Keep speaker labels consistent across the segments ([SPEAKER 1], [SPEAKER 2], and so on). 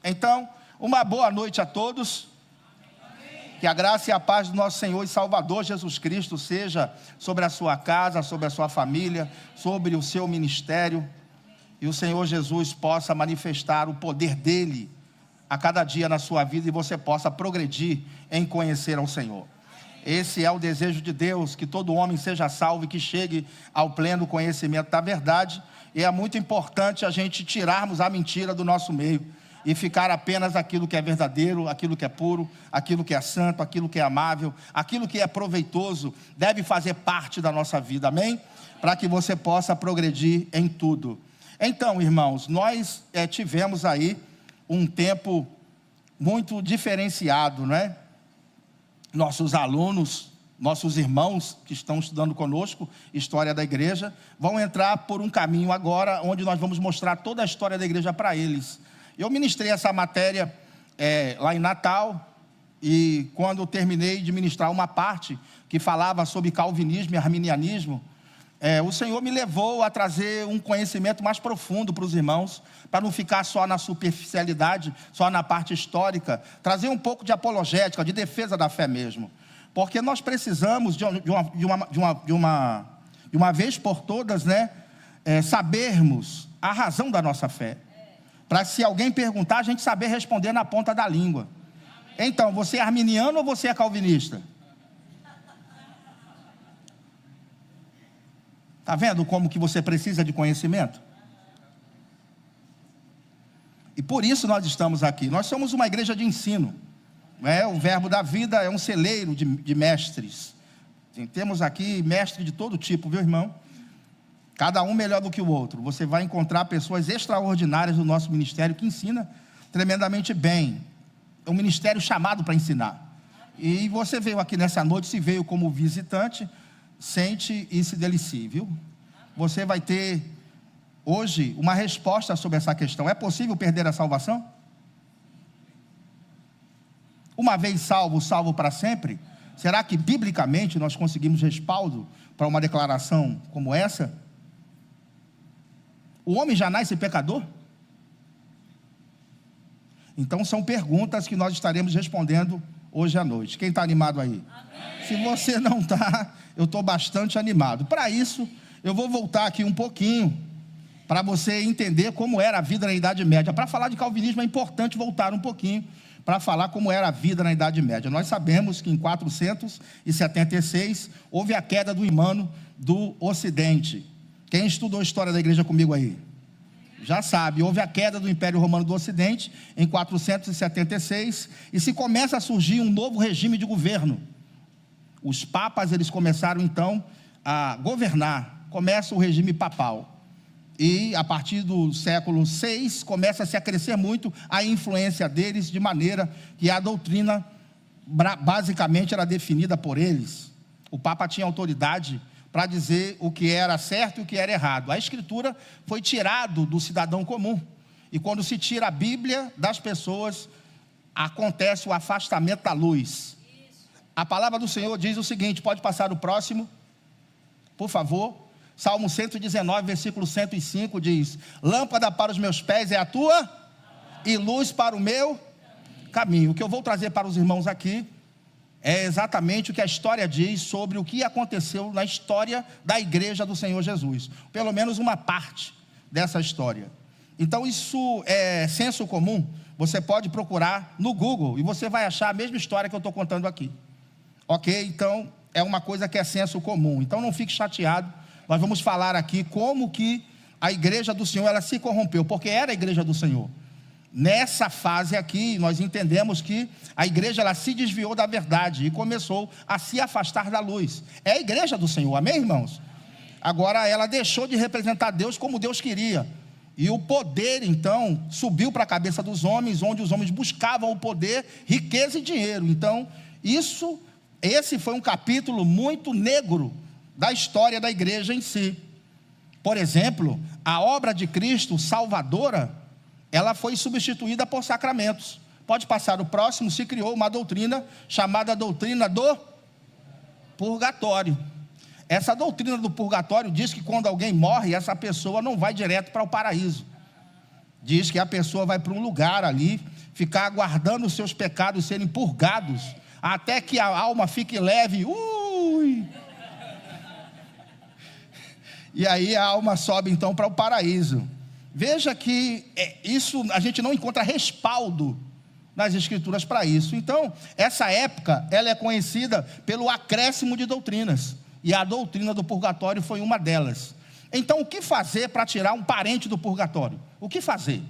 [SPEAKER 1] Então, uma boa noite a todos. Que a graça e a paz do nosso Senhor e Salvador Jesus Cristo seja sobre a sua casa, sobre a sua família, sobre o seu ministério. E o Senhor Jesus possa manifestar o poder dEle a cada dia na sua vida e você possa progredir em conhecer ao Senhor. Esse é o desejo de Deus, que todo homem seja salvo e que chegue ao pleno conhecimento da verdade. E é muito importante a gente tirarmos a mentira do nosso meio e ficar apenas aquilo que é verdadeiro, aquilo que é puro, aquilo que é santo, aquilo que é amável, aquilo que é proveitoso, deve fazer parte da nossa vida, amém? Para que você possa progredir em tudo. Então, irmãos, nós tivemos aí um tempo muito diferenciado, não é? Nossos alunos, nossos irmãos que estão estudando conosco, História da Igreja, vão entrar por um caminho agora, onde nós vamos mostrar toda a história da igreja para eles. Eu ministrei essa matéria lá em Natal, e quando eu terminei de ministrar uma parte que falava sobre calvinismo e arminianismo, o Senhor me levou a trazer um conhecimento mais profundo para os irmãos, para não ficar só na superficialidade, só na parte histórica, trazer um pouco de apologética, de defesa da fé mesmo, porque nós precisamos de uma vez por todas, né, sabermos a razão da nossa fé, para se alguém perguntar, a gente saber responder na ponta da língua. Então, você é arminiano ou você é calvinista? Está vendo como que você precisa de conhecimento? E por isso nós estamos aqui. Nós somos uma igreja de ensino. O Verbo da Vida é um celeiro de mestres. Temos aqui mestres de todo tipo, viu, irmão? Cada um melhor do que o outro. Você vai encontrar pessoas extraordinárias no nosso ministério que ensina tremendamente bem. É um ministério chamado para ensinar. E você veio aqui nessa noite, se veio como visitante, sente e se delicie, viu? Você vai ter hoje uma resposta sobre essa questão. É possível perder a salvação? Uma vez salvo, salvo para sempre? Será que biblicamente nós conseguimos respaldo para uma declaração como essa? O homem já nasce pecador? Então são perguntas que nós estaremos respondendo hoje à noite. Quem está animado aí? Amém. Se você não está, eu estou bastante animado. Para isso, eu vou voltar aqui um pouquinho, para você entender como era a vida na Idade Média. Para falar de calvinismo é importante voltar um pouquinho, para falar como era a vida na Idade Média. Nós sabemos que em 476 houve a queda do imã do Ocidente. Quem estudou a história da igreja comigo aí? Já sabe, houve a queda do Império Romano do Ocidente em 476 e se começa a surgir um novo regime de governo. Os papas, eles começaram então a governar, começa o regime papal. E a partir do século VI começa-se a crescer muito a influência deles, de maneira que a doutrina basicamente era definida por eles. O Papa tinha autoridade para dizer o que era certo e o que era errado. A Escritura foi tirado do cidadão comum. E quando se tira a Bíblia das pessoas, acontece o afastamento da luz. A palavra do Senhor diz o seguinte, pode passar o próximo, por favor. Salmo 119, versículo 105 diz: lâmpada para os meus pés é a tua e luz para o meu caminho. O que eu vou trazer para os irmãos aqui é exatamente o que a história diz sobre o que aconteceu na história da igreja do Senhor Jesus. Pelo menos uma parte dessa história. Então isso é senso comum. Você pode procurar no Google e você vai achar a mesma história que eu estou contando aqui. Ok? Então é uma coisa que é senso comum. Então não fique chateado. Nós vamos falar aqui como que a igreja do Senhor ela se corrompeu. Porque era a igreja do Senhor. Nessa fase aqui, nós entendemos que a igreja ela se desviou da verdade e começou a se afastar da luz. É a igreja do Senhor, amém, irmãos? Agora ela deixou de representar Deus como Deus queria. E o poder, então, subiu para a cabeça dos homens, onde os homens buscavam o poder, riqueza e dinheiro. Então, esse foi um capítulo muito negro da história da igreja em si. Por exemplo, a obra de Cristo salvadora, ela foi substituída por sacramentos. Pode passar o próximo. Se criou uma doutrina chamada doutrina do purgatório. Essa doutrina do purgatório diz que quando alguém morre, essa pessoa não vai direto para o paraíso. Diz que a pessoa vai para um lugar ali, ficar aguardando os seus pecados serem purgados, até que a alma fique leve. E aí a alma sobe então para o paraíso. Veja que isso a gente não encontra respaldo nas escrituras para isso. Então, essa época, ela é conhecida pelo acréscimo de doutrinas, e a doutrina do purgatório foi uma delas. Então, o que fazer para tirar um parente do purgatório? O que fazer?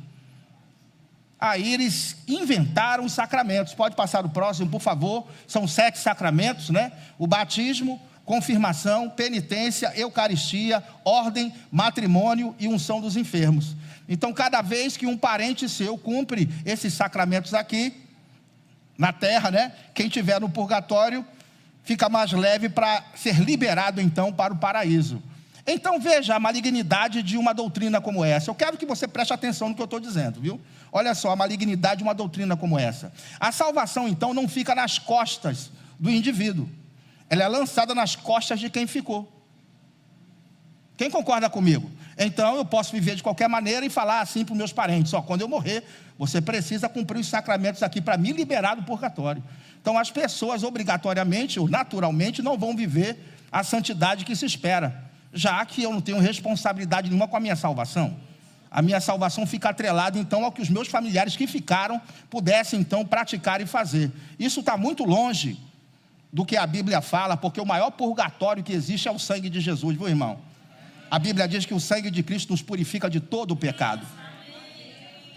[SPEAKER 1] Aí eles inventaram os sacramentos. Pode passar o próximo, por favor. São 7 sacramentos, né? O batismo, confirmação, penitência, eucaristia, ordem, matrimônio e unção dos enfermos. Então, cada vez que um parente seu cumpre esses sacramentos aqui, na terra, né? Quem tiver no purgatório, fica mais leve para ser liberado, então, para o paraíso. Então, veja a malignidade de uma doutrina como essa. Eu quero que você preste atenção no que eu estou dizendo, viu? Olha só, a malignidade de uma doutrina como essa. A salvação, então, não fica nas costas do indivíduo. Ela é lançada nas costas de quem ficou. Quem concorda comigo? Então, eu posso viver de qualquer maneira e falar assim para os meus parentes: ó, quando eu morrer, você precisa cumprir os sacramentos aqui para me liberar do purgatório. Então, as pessoas, obrigatoriamente ou naturalmente, não vão viver a santidade que se espera, já que eu não tenho responsabilidade nenhuma com a minha salvação. A minha salvação fica atrelada, então, ao que os meus familiares que ficaram pudessem, então, praticar e fazer. Isso está muito longe do que a Bíblia fala, porque o maior purgatório que existe é o sangue de Jesus, viu, irmão? A Bíblia diz que o sangue de Cristo nos purifica de todo o pecado.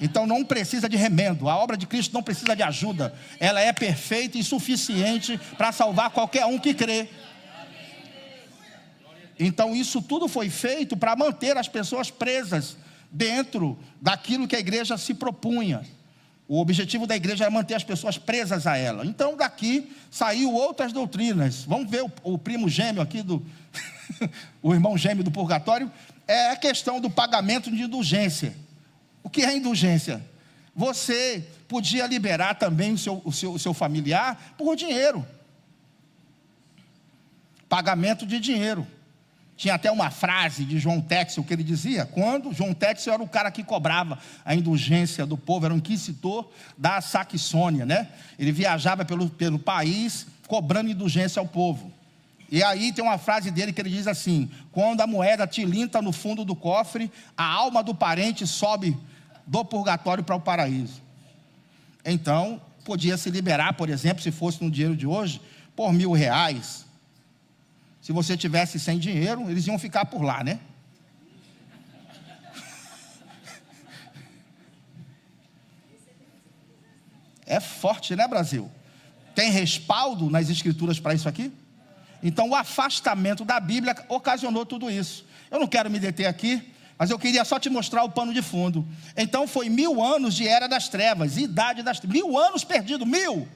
[SPEAKER 1] Então não precisa de remendo, a obra de Cristo não precisa de ajuda. Ela é perfeita e suficiente para salvar qualquer um que crê. Então isso tudo foi feito para manter as pessoas presas dentro daquilo que a igreja se propunha. O objetivo da igreja é manter as pessoas presas a ela. Então daqui saiu outras doutrinas. Vamos ver o primo gêmeo aqui, o irmão gêmeo do purgatório. É a questão do pagamento de indulgência. O que é indulgência? Você podia liberar também o seu familiar por dinheiro. Pagamento de dinheiro. Tinha até uma frase de João Téxel que ele dizia, quando João Téxel era o cara que cobrava a indulgência do povo, era um inquisitor da Saxônia, né? Ele viajava pelo país cobrando indulgência ao povo. E aí tem uma frase dele que ele diz assim: quando a moeda tilinta no fundo do cofre, a alma do parente sobe do purgatório para o paraíso. Então, podia se liberar, por exemplo, se fosse no dinheiro de hoje, por R$1.000. Se você tivesse sem dinheiro, eles iam ficar por lá, né? É forte, né, Brasil? Tem respaldo nas escrituras para isso aqui? Então, o afastamento da Bíblia ocasionou tudo isso. Eu não quero me deter aqui, mas eu queria só te mostrar o pano de fundo. Então, foi 1000 anos de era das trevas, idade das trevas. 1000 anos perdidos, 1000!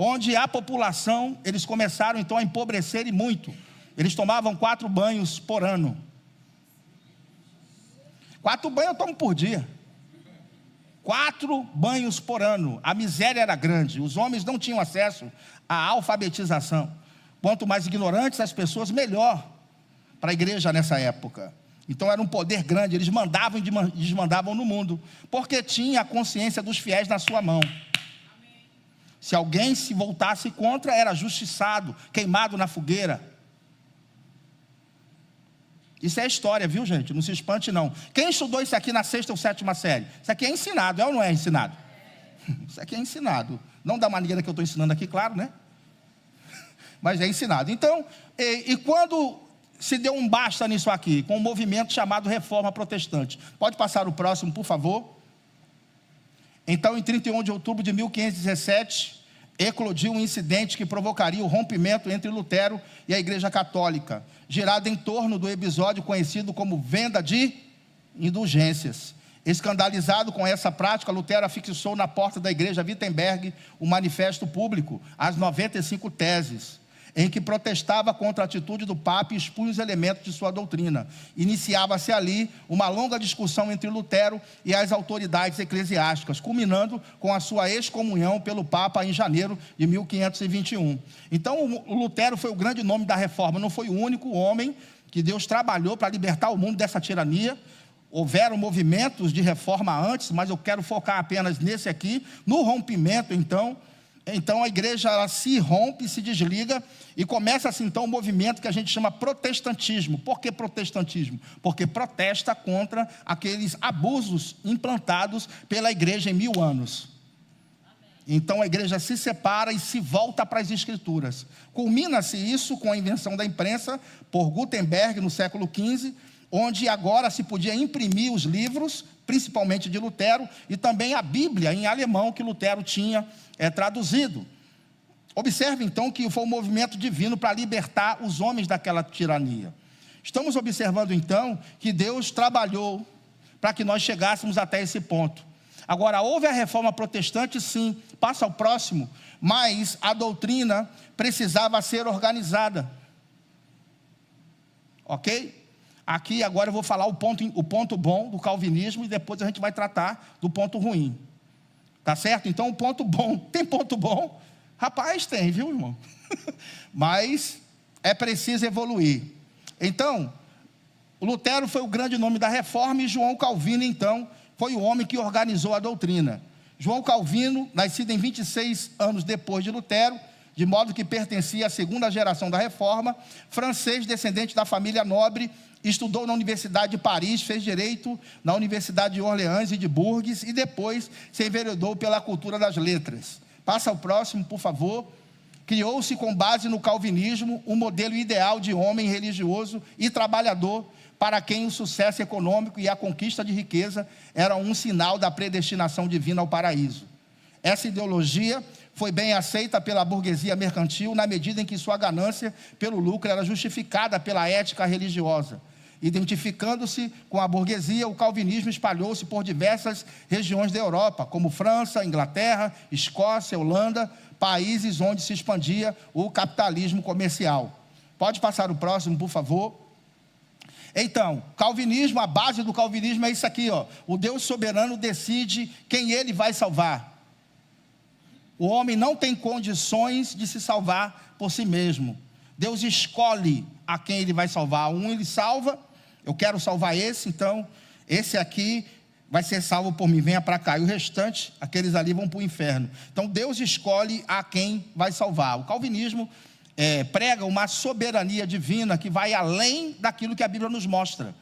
[SPEAKER 1] Onde a população, eles começaram então a empobrecer e muito. Eles tomavam 4 banhos por ano. 4 banhos eu tomo por dia. 4 banhos por ano. A miséria era grande. Os homens não tinham acesso à alfabetização. Quanto mais ignorantes as pessoas, melhor para a igreja nessa época. Então era um poder grande. Eles mandavam e desmandavam no mundo, porque tinha a consciência dos fiéis na sua mão. Se alguém se voltasse contra, era justiçado, queimado na fogueira. Isso é história, viu, gente? Não se espante, não. Quem estudou isso aqui na 6ª ou 7ª série? Isso aqui é ensinado, é ou não é ensinado? Isso aqui é ensinado. Não da maneira que eu estou ensinando aqui, claro, né? Mas é ensinado. Então, e quando se deu um basta nisso aqui, com um movimento chamado Reforma Protestante. Pode passar o próximo, por favor. Então, em 31 de outubro de 1517, eclodiu um incidente que provocaria o rompimento entre Lutero e a Igreja Católica, girado em torno do episódio conhecido como venda de indulgências. Escandalizado com essa prática, Lutero afixou na porta da igreja Wittenberg um manifesto público, as 95 teses, em que protestava contra a atitude do Papa e expunha os elementos de sua doutrina. Iniciava-se ali uma longa discussão entre Lutero e as autoridades eclesiásticas, culminando com a sua excomunhão pelo Papa em janeiro de 1521. Então, o Lutero foi o grande nome da reforma, não foi o único homem que Deus trabalhou para libertar o mundo dessa tirania. houveram movimentos de reforma antes, mas eu quero focar apenas nesse aqui, no rompimento. Então a igreja ela se rompe, se desliga e começa-se então um movimento que a gente chama protestantismo. Por que protestantismo? Porque protesta contra aqueles abusos implantados pela igreja em 1000 anos. Então a igreja se separa e se volta para as escrituras. Culmina-se isso com a invenção da imprensa por Gutenberg no século XV, onde agora se podia imprimir os livros, principalmente de Lutero, e também a Bíblia em alemão que Lutero tinha traduzido. Observe então que foi um movimento divino para libertar os homens daquela tirania. Estamos observando então que Deus trabalhou para que nós chegássemos até esse ponto. Agora, houve a reforma protestante, sim, passa ao próximo, mas a doutrina precisava ser organizada. Ok? Aqui agora eu vou falar o ponto bom do calvinismo e depois a gente vai tratar do ponto ruim. Tá certo? Então o ponto bom, tem ponto bom? Rapaz, tem, viu, irmão? Mas é preciso evoluir. Então, Lutero foi o grande nome da reforma e João Calvino, então, foi o homem que organizou a doutrina. João Calvino, nascido em 26 anos depois de Lutero, de modo que pertencia à segunda geração da reforma, francês, descendente da família nobre, estudou na Universidade de Paris, fez direito na Universidade de Orleans e de Bourges e depois se enveredou pela cultura das letras. Passa ao próximo, por favor. Criou-se com base no calvinismo um modelo ideal de homem religioso e trabalhador para quem o sucesso econômico e a conquista de riqueza eram um sinal da predestinação divina ao paraíso. Essa ideologia foi bem aceita pela burguesia mercantil na medida em que sua ganância pelo lucro era justificada pela ética religiosa. Identificando-se com a burguesia, o calvinismo espalhou-se por diversas regiões da Europa, como França, Inglaterra, Escócia, Holanda, países onde se expandia o capitalismo comercial. Pode passar o próximo, por favor. Então, calvinismo, a base do calvinismo é isso aqui, ó. O Deus soberano decide quem ele vai salvar. O homem não tem condições de se salvar por si mesmo. Deus escolhe a quem ele vai salvar. Um ele salva, eu quero salvar esse, então esse aqui vai ser salvo por mim, venha para cá. E o restante, aqueles ali vão para o inferno. Então Deus escolhe a quem vai salvar. O calvinismo prega uma soberania divina que vai além daquilo que a Bíblia nos mostra.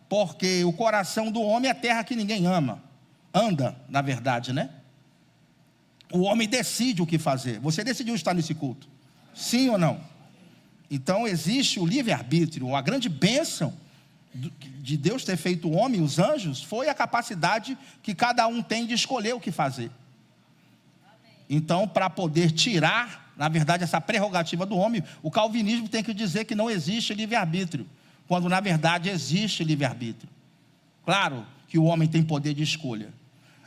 [SPEAKER 1] Porque o coração do homem é a terra que ninguém ama. Anda, na verdade, né? O homem decide o que fazer. Você decidiu estar nesse culto? Sim ou não? Então existe o livre-arbítrio. A grande bênção de Deus ter feito o homem e os anjos foi a capacidade que cada um tem de escolher o que fazer. Então, para poder tirar, na verdade, essa prerrogativa do homem, o calvinismo tem que dizer que não existe livre-arbítrio, quando na verdade existe livre-arbítrio. Claro que o homem tem poder de escolha.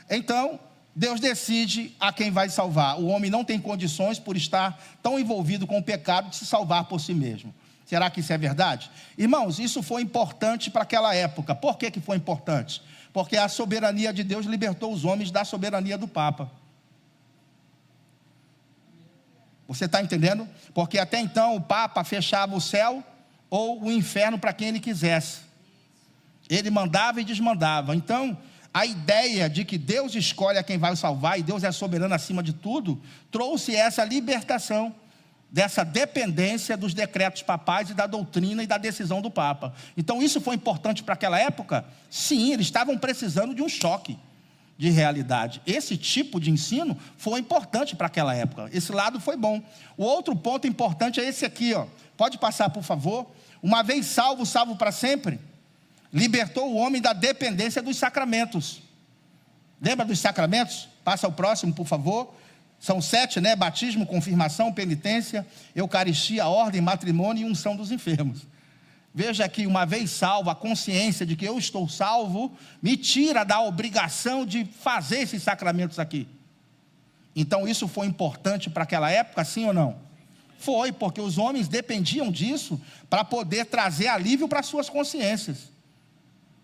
[SPEAKER 1] Então, Deus decide a quem vai salvar. O homem não tem condições, por estar tão envolvido com o pecado, de se salvar por si mesmo. Será que isso é verdade? Irmãos, isso foi importante para aquela época. Por que foi importante? Porque a soberania de Deus libertou os homens da soberania do Papa. Você está entendendo? Porque até então o Papa fechava o céu ou o inferno para quem ele quisesse. Ele mandava e desmandava. Então, a ideia de que Deus escolhe a quem vai salvar e Deus é soberano acima de tudo, trouxe essa libertação dessa dependência dos decretos papais e da doutrina e da decisão do Papa. Então isso foi importante para aquela época? Sim, eles estavam precisando de um choque de realidade. Esse tipo de ensino foi importante para aquela época. Esse lado foi bom. O outro ponto importante é esse aqui, ó. Pode passar, por favor. Uma vez salvo, salvo para sempre. Libertou o homem da dependência dos sacramentos. Lembra dos sacramentos? Passa ao próximo, por favor. São 7, né? Batismo, confirmação, penitência, eucaristia, ordem, matrimônio e unção dos enfermos. Veja que uma vez salvo, a consciência de que eu estou salvo, me tira da obrigação de fazer esses sacramentos aqui. Então isso foi importante para aquela época, sim ou não? Foi, porque os homens dependiam disso para poder trazer alívio para suas consciências.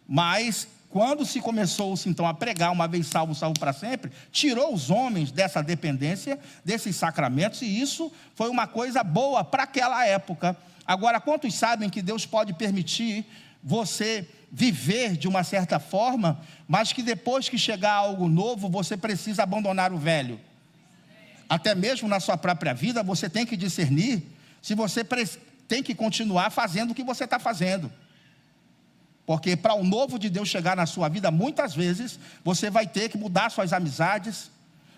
[SPEAKER 1] Mas quando se começou-se então a pregar, uma vez salvo, salvo para sempre, tirou os homens dessa dependência, desses sacramentos, e isso foi uma coisa boa para aquela época. Agora, quantos sabem que Deus pode permitir você viver de uma certa forma, mas que depois que chegar algo novo, você precisa abandonar o velho. Até mesmo na sua própria vida, você tem que discernir se você tem que continuar fazendo o que você está fazendo. Porque para o novo de Deus chegar na sua vida, muitas vezes, você vai ter que mudar suas amizades,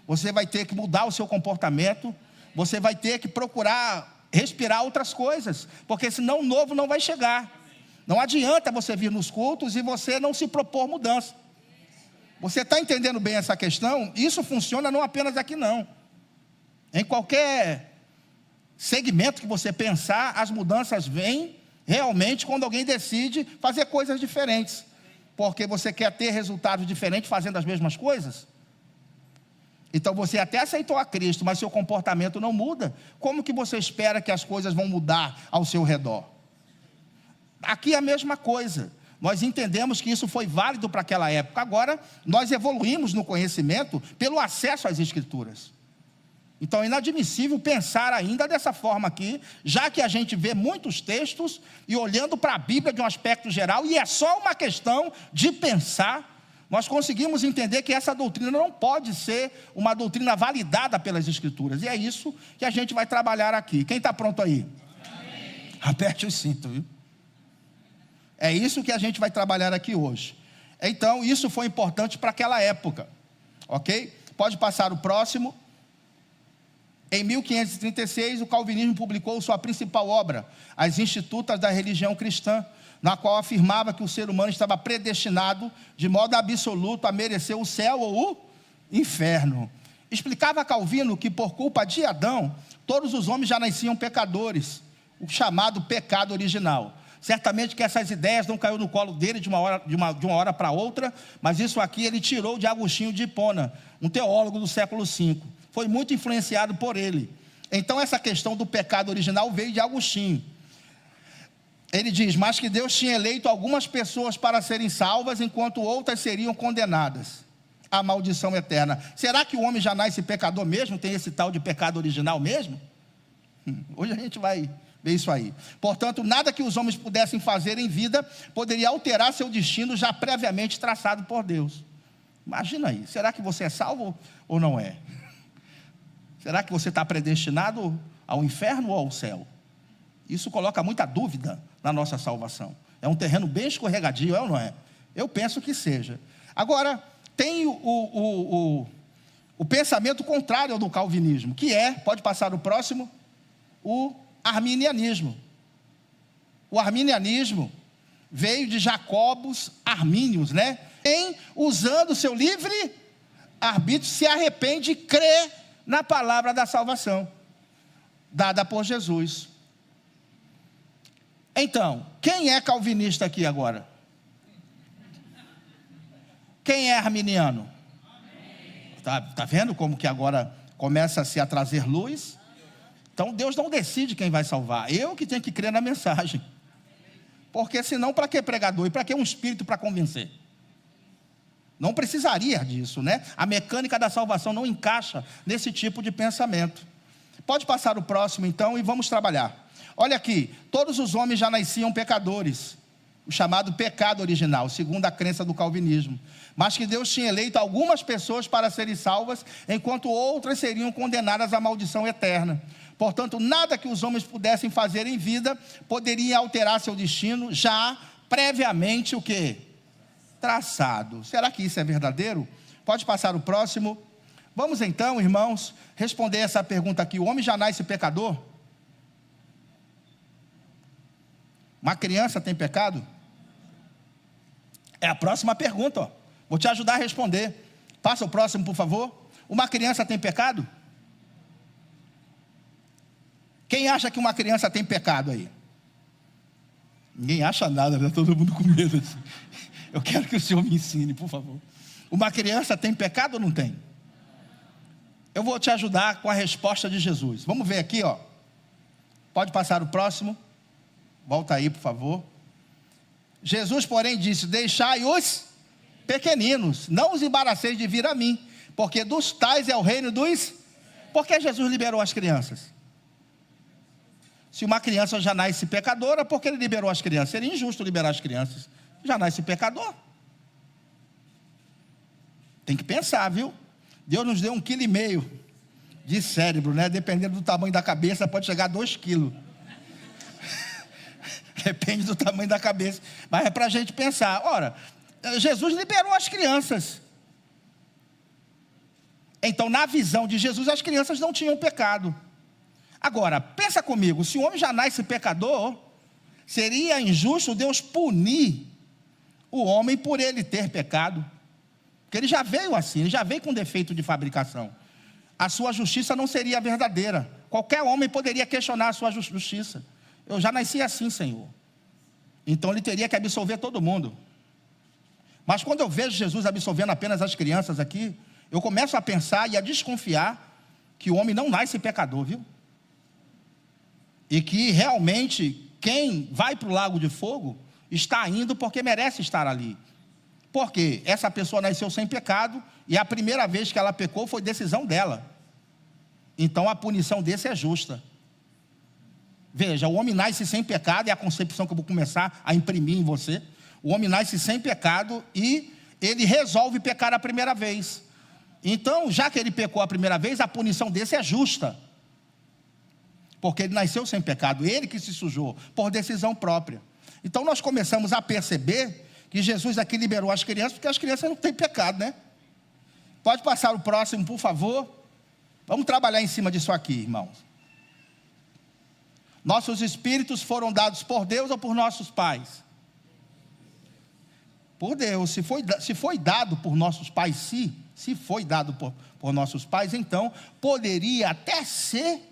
[SPEAKER 1] você vai ter que mudar o seu comportamento, você vai ter que procurar respirar outras coisas, porque senão o novo não vai chegar. Não adianta você vir nos cultos e você não se propor mudança. Você está entendendo bem essa questão? Isso funciona não apenas aqui não. Em qualquer segmento que você pensar, as mudanças vêm realmente quando alguém decide fazer coisas diferentes. Porque você quer ter resultados diferentes fazendo as mesmas coisas? Então você até aceitou a Cristo, mas seu comportamento não muda. Como que você espera que as coisas vão mudar ao seu redor? Aqui é a mesma coisa. Nós entendemos que isso foi válido para aquela época. Agora, nós evoluímos no conhecimento pelo acesso às Escrituras. Então é inadmissível pensar ainda dessa forma aqui, já que a gente vê muitos textos e olhando para a Bíblia de um aspecto geral, e é só uma questão de pensar, nós conseguimos entender que essa doutrina não pode ser uma doutrina validada pelas Escrituras. E é isso que a gente vai trabalhar aqui. Quem está pronto aí? Amém. Aperte os cintos, viu? É isso que a gente vai trabalhar aqui hoje. Então, isso foi importante para aquela época. Ok? Pode passar o próximo. Em 1536, o calvinismo publicou sua principal obra, As Institutas da Religião Cristã, na qual afirmava que o ser humano estava predestinado, de modo absoluto, a merecer o céu ou o inferno. Explicava Calvino que, por culpa de Adão, todos os homens já nasciam pecadores, o chamado pecado original. Certamente que essas ideias não caíram no colo dele de uma hora para outra, mas isso aqui ele tirou de Agostinho de Hipona, um teólogo do século V. Foi muito influenciado por ele. Então essa questão do pecado original veio de Agostinho. Ele diz, mas que Deus tinha eleito algumas pessoas para serem salvas, enquanto outras seriam condenadas à maldição eterna. Será que o homem já nasce pecador mesmo? Tem esse tal de pecado original mesmo? Hoje a gente vai ver isso aí. Portanto, nada que os homens pudessem fazer em vida poderia alterar seu destino já previamente traçado por Deus. Imagina aí, será que você é salvo ou não é? Será que você está predestinado ao inferno ou ao céu? Isso coloca muita dúvida na nossa salvação. É um terreno bem escorregadio, é ou não é? Eu penso que seja. Agora, tem o pensamento contrário ao do calvinismo, que é, pode passar o próximo, o arminianismo. O arminianismo veio de Jacobus Arminius, né? Quem, usando o seu livre arbítrio, se arrepende e crê na palavra da salvação, dada por Jesus. Então, quem é calvinista aqui agora? Quem é arminiano? Tá vendo como que agora começa-se a trazer luz? Então Deus não decide quem vai salvar, eu que tenho que crer na mensagem. Porque senão para que pregador? E para que um espírito para convencer? Não precisaria disso, né? A mecânica da salvação não encaixa nesse tipo de pensamento. Pode passar o próximo então e vamos trabalhar. Olha aqui, todos os homens já nasciam pecadores, o chamado pecado original, segundo a crença do calvinismo. Mas que Deus tinha eleito algumas pessoas para serem salvas, enquanto outras seriam condenadas à maldição eterna. Portanto, nada que os homens pudessem fazer em vida poderia alterar seu destino, já previamente o quê? Traçado. Será que isso é verdadeiro? Pode passar o próximo. Vamos então, irmãos, responder essa pergunta aqui. O homem já nasce pecador? Uma criança tem pecado? É a próxima pergunta, ó. Vou te ajudar a responder. Passa o próximo, por favor. Uma criança tem pecado? Quem acha que uma criança tem pecado aí? Ninguém acha nada, né? Todo mundo com medo assim. Eu quero que o senhor me ensine, por favor. Uma criança tem pecado ou não tem? Eu vou te ajudar com a resposta de Jesus. Vamos ver aqui, ó. Pode passar o próximo. Volta aí, por favor. Jesus, porém, disse, deixai os pequeninos, não os embaraceis de vir a mim, porque dos tais é o reino dos... Por que Jesus liberou as crianças? Se uma criança já nasce pecadora, por que ele liberou as crianças? Seria injusto liberar as crianças. Já nasce pecador. Tem que pensar, viu? Deus nos deu 1,5 kg de cérebro, né? Dependendo do tamanho da cabeça, pode chegar a 2 quilos. Depende do tamanho da cabeça. Mas é para a gente pensar. Ora, Jesus liberou as crianças. Então, na visão de Jesus, as crianças não tinham pecado. Agora, pensa comigo, se o homem já nasce pecador, seria injusto Deus punir o homem por ele ter pecado. Porque ele já veio assim, ele já veio com defeito de fabricação. A sua justiça não seria verdadeira. Qualquer homem poderia questionar a sua justiça. Eu já nasci assim, Senhor. Então ele teria que absolver todo mundo. Mas quando eu vejo Jesus absolvendo apenas as crianças aqui, eu começo a pensar e a desconfiar que o homem não nasce pecador, viu? E que realmente quem vai para o lago de fogo está indo porque merece estar ali. Porque essa pessoa nasceu sem pecado e a primeira vez que ela pecou foi decisão dela. Então a punição desse é justa. Veja, o homem nasce sem pecado, é a concepção que eu vou começar a imprimir em você. O homem nasce sem pecado e ele resolve pecar a primeira vez. Então, já que ele pecou a primeira vez, a punição desse é justa. Porque ele nasceu sem pecado, ele que se sujou, por decisão própria. Então nós começamos a perceber que Jesus aqui liberou as crianças, porque as crianças não têm pecado, né? Pode passar o próximo, por favor. Vamos trabalhar em cima disso aqui, irmãos. Nossos espíritos foram dados por Deus ou por nossos pais? Por Deus. Se foi dado por nossos pais, se foi dado por nossos pais, então poderia até ser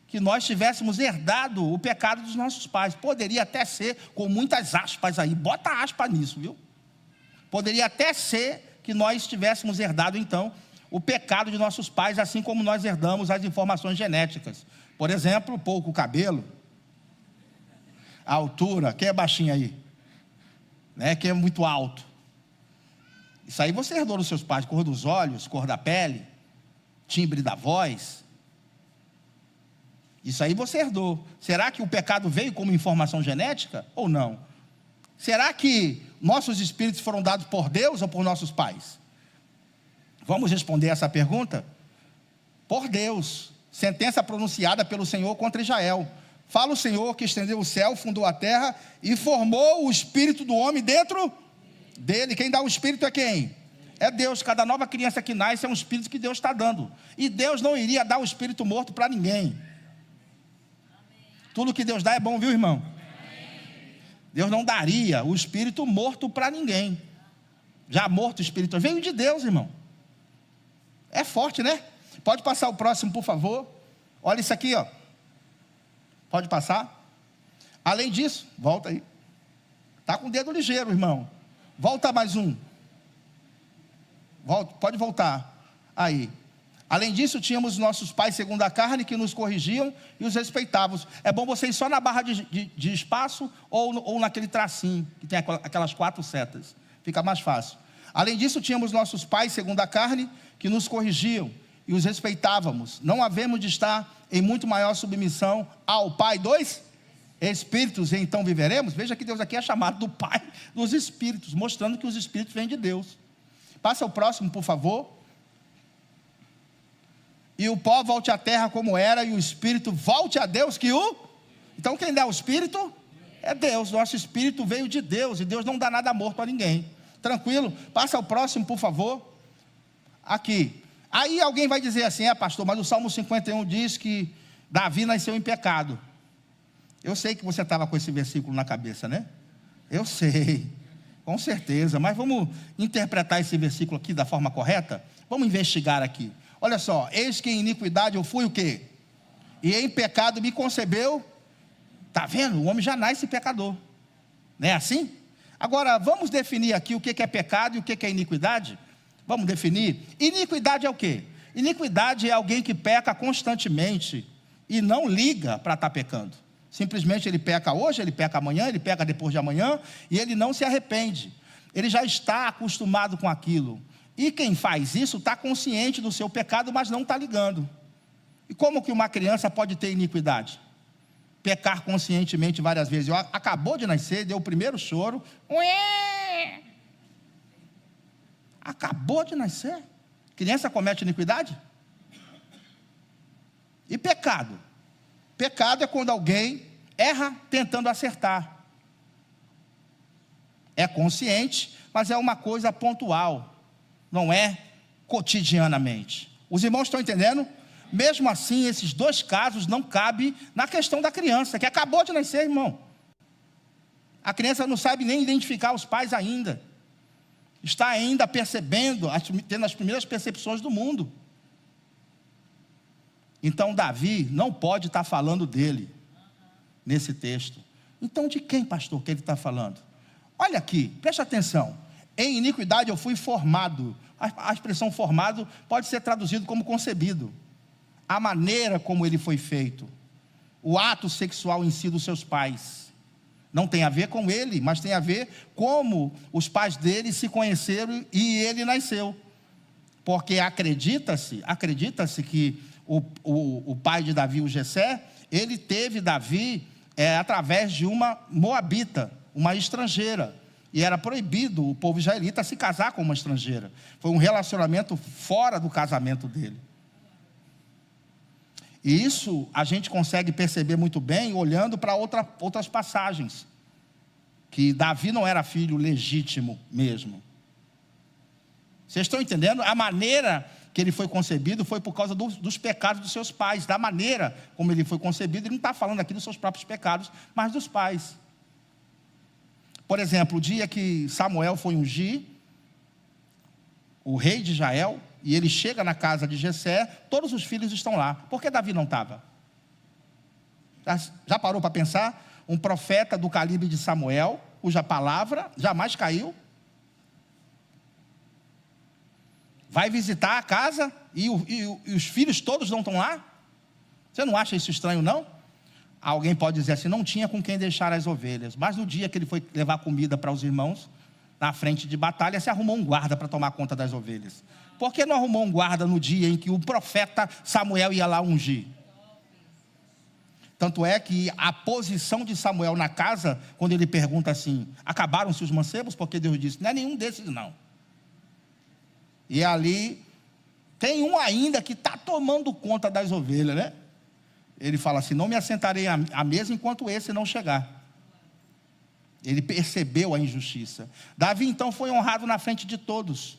[SPEAKER 1] que nós tivéssemos herdado o pecado dos nossos pais. Poderia até ser, com muitas aspas aí, bota aspa nisso, viu? Poderia até ser que nós tivéssemos herdado, então, o pecado de nossos pais, assim como nós herdamos as informações genéticas. Por exemplo, pouco cabelo, a altura, quem é baixinho aí? Né? Quem é muito alto? Isso aí você herdou dos seus pais, cor dos olhos, cor da pele, timbre da voz. Isso aí você herdou. Será que o pecado veio como informação genética ou não? Será que nossos espíritos foram dados por Deus ou por nossos pais? Vamos responder essa pergunta? Por Deus. Sentença pronunciada pelo Senhor contra Israel. Fala o Senhor que estendeu o céu, fundou a terra e formou o espírito do homem dentro dele. Quem dá o espírito é quem? É Deus. Cada nova criança que nasce é um espírito que Deus está dando. E Deus não iria dar o espírito morto para ninguém. Tudo que Deus dá é bom, viu, irmão? Deus não daria o espírito morto para ninguém. Já morto o espírito veio de Deus, irmão. É forte, né? Pode passar o próximo, por favor. Olha isso aqui, ó. Pode passar. Além disso, volta aí. Está com o dedo ligeiro, irmão. Volta mais um. Volta, pode voltar. Aí. Além disso, tínhamos nossos pais segundo a carne que nos corrigiam e os respeitávamos. É bom você ir só na barra de espaço ou naquele tracinho, que tem aquelas 4 setas. Fica mais fácil. Além disso, tínhamos nossos pais segundo a carne que nos corrigiam e os respeitávamos. Não havemos de estar em muito maior submissão ao Pai dos Espíritos, e então viveremos. Veja que Deus aqui é chamado do Pai dos Espíritos, mostrando que os Espíritos vêm de Deus. Passa o próximo, por favor. E o pó volte à terra como era, e o Espírito volte a Deus que o... Então quem dá o Espírito é Deus. Nosso Espírito veio de Deus, e Deus não dá nada morto a ninguém. Tranquilo? Passa o próximo, por favor. Aqui. Aí alguém vai dizer assim, pastor, mas o Salmo 51 diz que Davi nasceu em pecado. Eu sei que você estava com esse versículo na cabeça, né? Eu sei, com certeza. Mas vamos interpretar esse versículo aqui da forma correta? Vamos investigar aqui. Olha só, eis que em iniquidade eu fui o quê? E em pecado me concebeu. Está vendo? O homem já nasce pecador. Não é assim? Agora, vamos definir aqui o que é pecado e o que é iniquidade? Vamos definir? Iniquidade é o quê? Iniquidade é alguém que peca constantemente e não liga para estar pecando. Simplesmente ele peca hoje, ele peca amanhã, ele peca depois de amanhã, e ele não se arrepende. Ele já está acostumado com aquilo. E quem faz isso está consciente do seu pecado, mas não está ligando. E como que uma criança pode ter iniquidade? pecar conscientemente várias vezes. Acabou de nascer, deu o primeiro choro. Ué! Acabou de nascer. Criança comete iniquidade? E pecado? Pecado é quando alguém erra tentando acertar. É consciente, mas é uma coisa pontual, não é cotidianamente. Os irmãos estão entendendo? Mesmo assim, esses dois casos não cabem na questão da criança, que acabou de nascer, irmão. A criança não sabe nem identificar os pais ainda. Está ainda percebendo, tendo as primeiras percepções do mundo. Então, Davi não pode estar falando dele, nesse texto. Então, de quem, pastor, que ele está falando? Olha aqui, preste atenção. Em iniquidade eu fui formado. A expressão formado pode ser traduzido como concebido. A maneira como ele foi feito. O ato sexual em si dos seus pais. Não tem a ver com ele, mas tem a ver como os pais dele se conheceram e ele nasceu. Porque acredita-se que o pai de Davi, o Jessé, ele teve Davi através de uma moabita, uma estrangeira. E era proibido o povo israelita se casar com uma estrangeira. Foi um relacionamento fora do casamento dele. E isso a gente consegue perceber muito bem olhando para outras passagens. Que Davi não era filho legítimo mesmo. Vocês estão entendendo? A maneira que ele foi concebido foi por causa dos pecados dos seus pais. Da maneira como ele foi concebido, ele não está falando aqui dos seus próprios pecados, mas dos pais. Por exemplo, o dia que Samuel foi ungir o rei de Israel, e ele chega na casa de Jessé, todos os filhos estão lá. Por que Davi não estava? Já parou para pensar? Um profeta do calibre de Samuel, cuja palavra jamais caiu, vai visitar a casa e os filhos todos não estão lá? Você não acha isso estranho, não? Alguém pode dizer assim, não tinha com quem deixar as ovelhas. Mas no dia que ele foi levar comida para os irmãos, na frente de batalha, se arrumou um guarda para tomar conta das ovelhas. Por que não arrumou um guarda no dia em que o profeta Samuel ia lá ungir? Tanto é que a posição de Samuel na casa, quando ele pergunta assim, acabaram-se os mancebos? Porque Deus disse, não é nenhum desses não. E ali, tem um ainda que está tomando conta das ovelhas, né? Ele fala assim, não me assentarei à mesa enquanto esse não chegar. Ele percebeu a injustiça. Davi então foi honrado na frente de todos,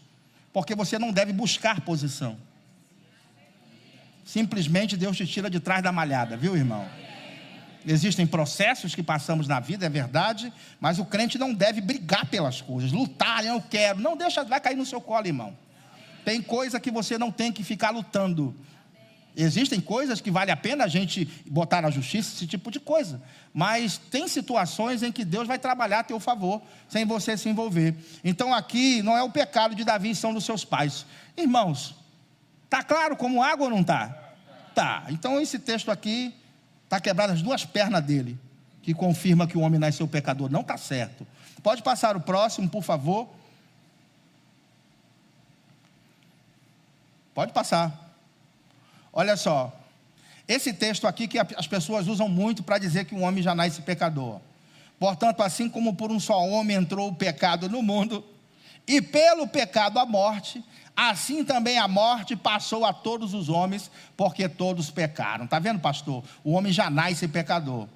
[SPEAKER 1] porque você não deve buscar posição. Simplesmente Deus te tira de trás da malhada, viu, irmão? Existem processos que passamos na vida, é verdade, mas o crente não deve brigar pelas coisas, lutar, eu quero, não deixa, vai cair no seu colo, irmão. Tem coisa que você não tem que ficar lutando. Existem coisas que vale a pena a gente botar na justiça, esse tipo de coisa. Mas tem situações em que Deus vai trabalhar a teu favor, sem você se envolver. Então aqui não é o pecado de Davi, são dos seus pais. Irmãos, está claro como água ou não está? Tá. Então esse texto aqui está quebrado as duas pernas dele, que confirma que o homem nasceu pecador. Não está certo. Pode passar o próximo, por favor. Pode passar. Olha só, esse texto aqui que as pessoas usam muito para dizer que um homem já nasce pecador. Portanto, assim como por um só homem entrou o pecado no mundo, e pelo pecado a morte, assim também a morte passou a todos os homens, porque todos pecaram. Está vendo, pastor? O homem já nasce pecador.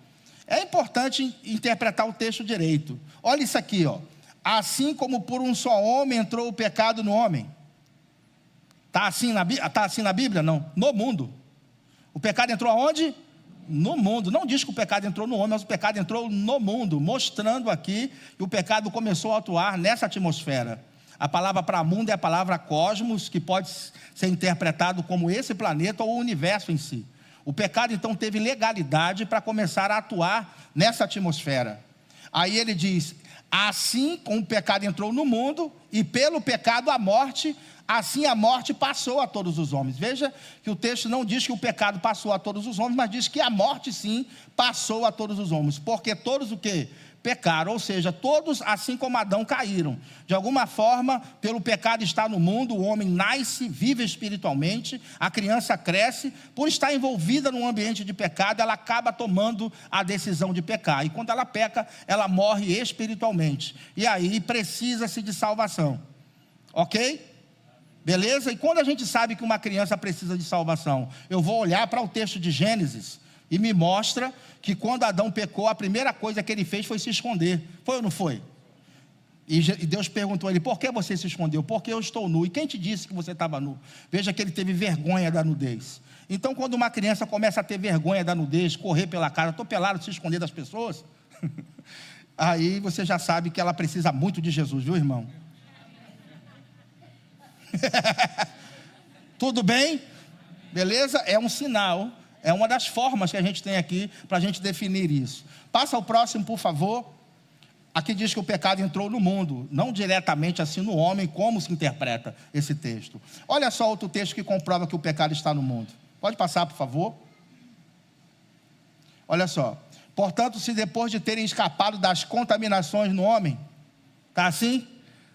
[SPEAKER 1] É importante interpretar o texto direito. Olha isso aqui, ó. Assim como por um só homem entrou o pecado no homem. Está assim na Bíblia? Não. No mundo. O pecado entrou aonde? No mundo. Não diz que o pecado entrou no homem, mas o pecado entrou no mundo, mostrando aqui que o pecado começou a atuar nessa atmosfera. A palavra para mundo é a palavra cosmos, que pode ser interpretado como esse planeta ou o universo em si. O pecado então teve legalidade para começar a atuar nessa atmosfera. Aí ele diz, assim como o pecado entrou no mundo, e pelo pecado a morte, assim a morte passou a todos os homens. Veja que o texto não diz que o pecado passou a todos os homens, mas diz que a morte sim passou a todos os homens. Porque todos o quê? pecaram, ou seja, todos, assim como Adão, caíram. De alguma forma, pelo pecado estar no mundo, o homem nasce, vive espiritualmente, a criança cresce, por estar envolvida num ambiente de pecado, ela acaba tomando a decisão de pecar, e quando ela peca, ela morre espiritualmente, e aí precisa-se de salvação, ok? Beleza? E quando a gente sabe que uma criança precisa de salvação, eu vou olhar para o texto de Gênesis, e me mostra que quando Adão pecou, a primeira coisa que ele fez foi se esconder. Foi ou não foi? E Deus perguntou a ele, por que você se escondeu? Porque eu estou nu. E quem te disse que você estava nu? Veja que ele teve vergonha da nudez. Então, quando uma criança começa a ter vergonha da nudez, correr pela casa, estou pelado, se esconder das pessoas, aí você já sabe que ela precisa muito de Jesus, viu, irmão? Tudo bem? Beleza? É um sinal. É uma das formas que a gente tem aqui para a gente definir isso. Passa ao próximo, por favor. Aqui diz que o pecado entrou no mundo, não diretamente assim no homem, como se interpreta esse texto. Olha só outro texto que comprova que o pecado está no mundo. Pode passar, por favor. Olha só. Portanto, se depois de terem escapado das contaminações no homem, está assim?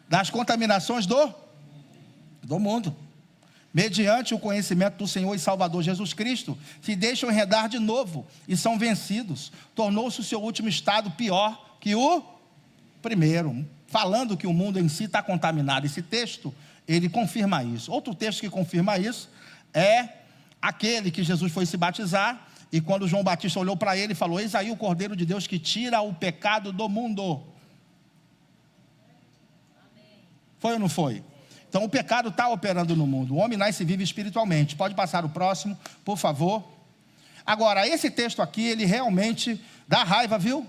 [SPEAKER 1] Das contaminações do mundo, mediante o conhecimento do Senhor e Salvador Jesus Cristo, se deixam enredar de novo e são vencidos, tornou-se o seu último estado pior que o primeiro, falando que o mundo em si está contaminado. Esse texto, ele confirma isso. Outro texto que confirma isso é aquele que Jesus foi se batizar, e quando João Batista olhou para ele e falou, eis aí o Cordeiro de Deus que tira o pecado do mundo. Foi ou não foi? Então o pecado está operando no mundo. O homem nasce e vive espiritualmente. Pode passar o próximo, por favor. Agora, esse texto aqui, ele realmente dá raiva, viu?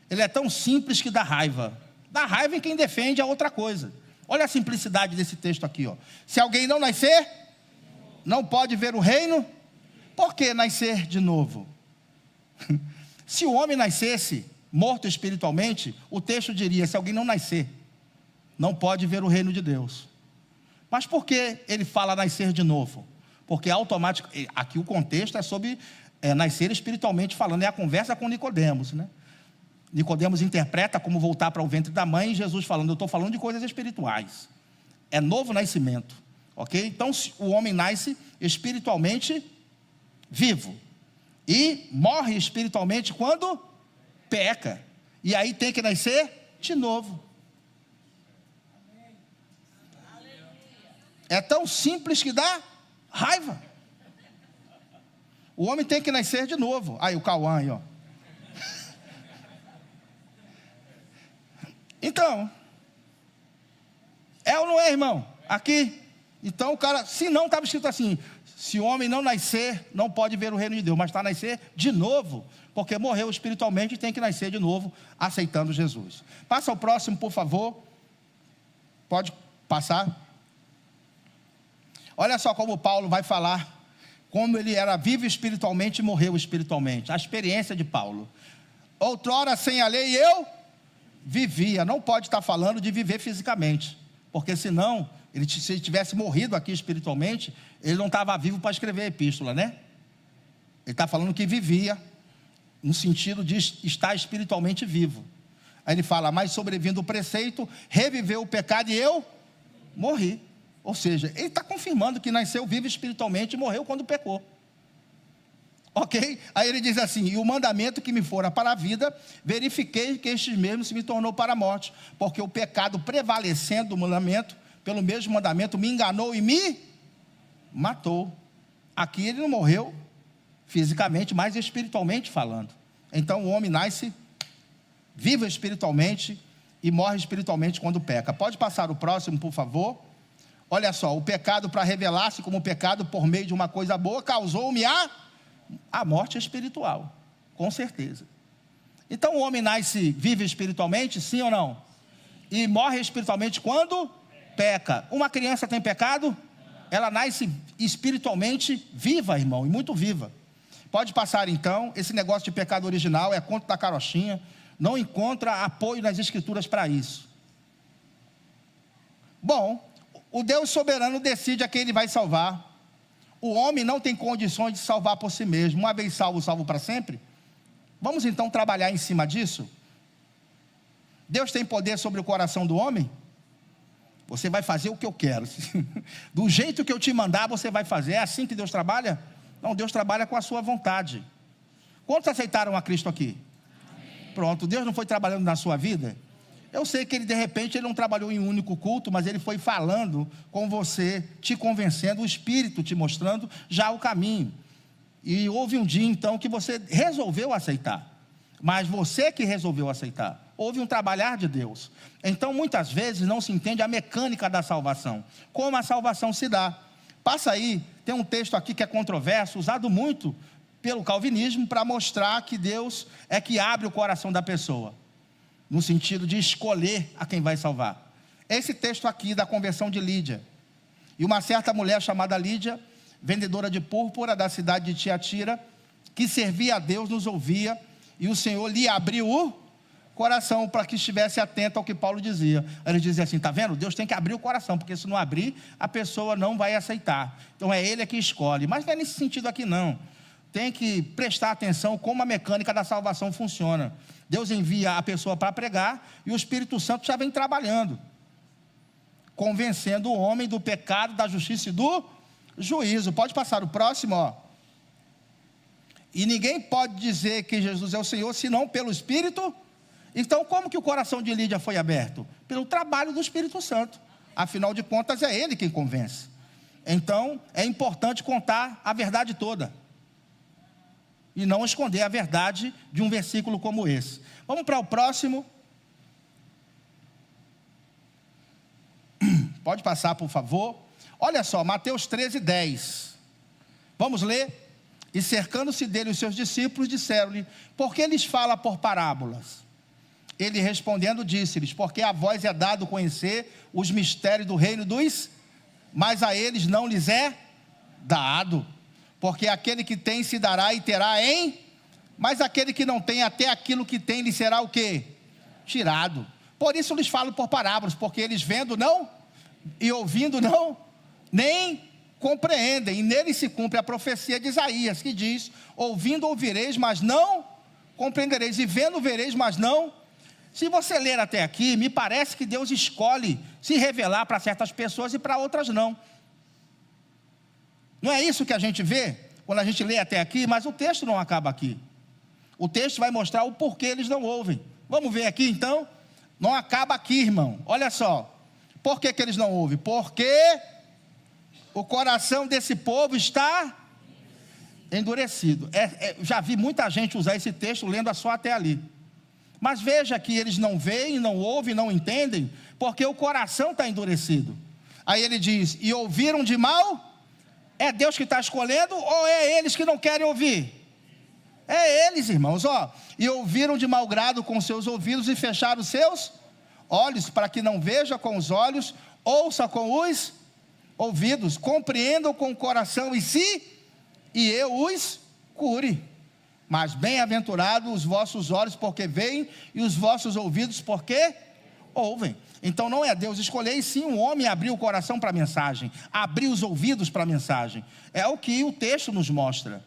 [SPEAKER 1] Ele é tão simples que dá raiva. Dá raiva em quem defende a outra coisa. Olha a simplicidade desse texto aqui, ó. Se alguém não nascer, não pode ver o reino. Por que nascer de novo? Se o homem nascesse morto espiritualmente, o texto diria, se alguém não nascer, não pode ver o reino de Deus. Mas por que ele fala nascer de novo? Porque automaticamente, aqui o contexto é sobre nascer espiritualmente falando, é a conversa com Nicodemos, né? Nicodemos interpreta como voltar para o ventre da mãe, e Jesus falando, eu estou falando de coisas espirituais. É novo nascimento, ok? Então o homem nasce espiritualmente vivo, e morre espiritualmente quando peca, e aí tem que nascer de novo. É tão simples que dá raiva. O homem tem que nascer de novo. Aí o Cauã aí, ó. Então, é ou não é, irmão? Aqui. Então o cara, se não estava escrito assim, se o homem não nascer, não pode ver o reino de Deus, mas está a nascer de novo, porque morreu espiritualmente e tem que nascer de novo, aceitando Jesus. Passa ao próximo, por favor. Pode passar. Olha só como Paulo vai falar, como ele era vivo espiritualmente e morreu espiritualmente. A experiência de Paulo. Outrora sem a lei eu vivia. Não pode estar falando de viver fisicamente, porque senão, se ele tivesse morrido aqui espiritualmente, ele não estava vivo para escrever a epístola, né? Ele está falando que vivia, no sentido de estar espiritualmente vivo. Aí ele fala, mas sobrevindo o preceito, reviveu o pecado e eu morri. Ou seja, ele está confirmando que nasceu vivo espiritualmente e morreu quando pecou. Ok? Aí ele diz assim, e o mandamento que me fora para a vida, verifiquei que este mesmo se me tornou para a morte, porque o pecado prevalecendo do mandamento, pelo mesmo mandamento, me enganou e me matou. Aqui ele não morreu fisicamente, mas espiritualmente falando. Então o homem nasce vivo espiritualmente e morre espiritualmente quando peca. Pode passar o próximo, por favor. Olha só, o pecado, para revelar-se como pecado por meio de uma coisa boa, causou-me a morte espiritual, com certeza. Então o homem nasce, vive espiritualmente, sim ou não? E morre espiritualmente quando peca. Uma criança tem pecado? Ela nasce espiritualmente viva, irmão, e muito viva. Pode passar então. Esse negócio de pecado original é conto da carochinha, não encontra apoio nas escrituras para isso. Bom, o Deus soberano decide a quem ele vai salvar. O homem não tem condições de salvar por si mesmo. Uma vez salvo, salvo para sempre. Vamos então trabalhar em cima disso. Deus tem poder sobre o coração do homem? Você vai fazer o que eu quero. Do jeito que eu te mandar, você vai fazer. É assim que Deus trabalha? Não, Deus trabalha com a sua vontade. Quantos aceitaram a Cristo aqui? Amém. Pronto, Deus não foi trabalhando na sua vida? Eu sei que ele, de repente, ele não trabalhou em um único culto, mas ele foi falando com você, te convencendo, o Espírito te mostrando já o caminho. E houve um dia, então, que você resolveu aceitar. Mas você que resolveu aceitar. Houve um trabalhar de Deus. Então, muitas vezes, não se entende a mecânica da salvação. Como a salvação se dá. Passa aí, tem um texto aqui que é controverso, usado muito pelo calvinismo, para mostrar que Deus é que abre o coração da pessoa. No sentido de escolher a quem vai salvar. Esse texto aqui da conversão de Lídia. E uma certa mulher chamada Lídia, vendedora de púrpura da cidade de Tiatira, que servia a Deus, nos ouvia, e o Senhor lhe abriu o coração para que estivesse atento ao que Paulo dizia. Ele dizia assim, está vendo? Deus tem que abrir o coração, porque se não abrir, a pessoa não vai aceitar. Então é Ele que escolhe. Mas não é nesse sentido aqui não. Tem que prestar atenção como a mecânica da salvação funciona. Deus envia a pessoa para pregar e o Espírito Santo já vem trabalhando, convencendo o homem do pecado, da justiça e do juízo. Pode passar o próximo, ó. E ninguém pode dizer que Jesus é o Senhor, senão pelo Espírito. Então, como que o coração de Lídia foi aberto? Pelo trabalho do Espírito Santo. Afinal de contas, é Ele quem convence. Então, é importante contar a verdade toda. E não esconder a verdade de um versículo como esse. Vamos para o próximo. Pode passar, por favor. Olha só, Mateus 13:10. Vamos ler? E cercando-se dele os seus discípulos, disseram-lhe, por que lhes fala por parábolas? Ele respondendo disse-lhes, porque a vós é dado conhecer os mistérios do reino dos, mas a eles não lhes é dado. Porque aquele que tem se dará e terá mas aquele que não tem, até aquilo que tem lhe será o quê? Tirado. Por isso lhes falo por parábolas, porque eles vendo não, e ouvindo não, nem compreendem, e nele se cumpre a profecia de Isaías, que diz, ouvindo ouvireis, mas não compreendereis, e vendo vereis, mas não. Se você ler até aqui, me parece que Deus escolhe se revelar para certas pessoas e para outras não. Não é isso que a gente vê quando a gente lê até aqui, mas o texto não acaba aqui. O texto vai mostrar o porquê eles não ouvem. Vamos ver aqui então? Não acaba aqui, irmão. Olha só. Por que eles não ouvem? Porque o coração desse povo está endurecido. Já vi muita gente usar esse texto lendo só até ali. Mas veja que eles não veem, não ouvem, não entendem, porque o coração está endurecido. Aí ele diz, e ouviram de mal? É Deus que está escolhendo ou é eles que não querem ouvir? É eles, irmãos, ó. E ouviram de mau grado com seus ouvidos e fecharam os seus olhos, para que não veja com os olhos, ouça com os ouvidos, compreendam com o coração e eu os cure. Mas bem-aventurados os vossos olhos porque veem e os vossos ouvidos porque ouvem. Então não é Deus escolher, e sim um homem abrir o coração para a mensagem, abrir os ouvidos para a mensagem. É o que o texto nos mostra.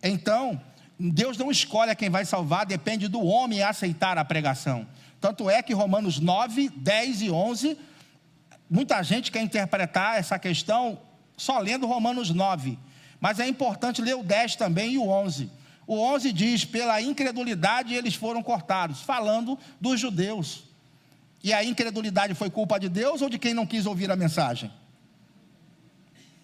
[SPEAKER 1] Então, Deus não escolhe a quem vai salvar, depende do homem aceitar a pregação. Tanto é que Romanos 9, 10 e 11, muita gente quer interpretar essa questão só lendo Romanos 9. Mas é importante ler o 10 também e o 11. O 11 diz, pela incredulidade eles foram cortados, falando dos judeus. E a incredulidade foi culpa de Deus ou de quem não quis ouvir a mensagem?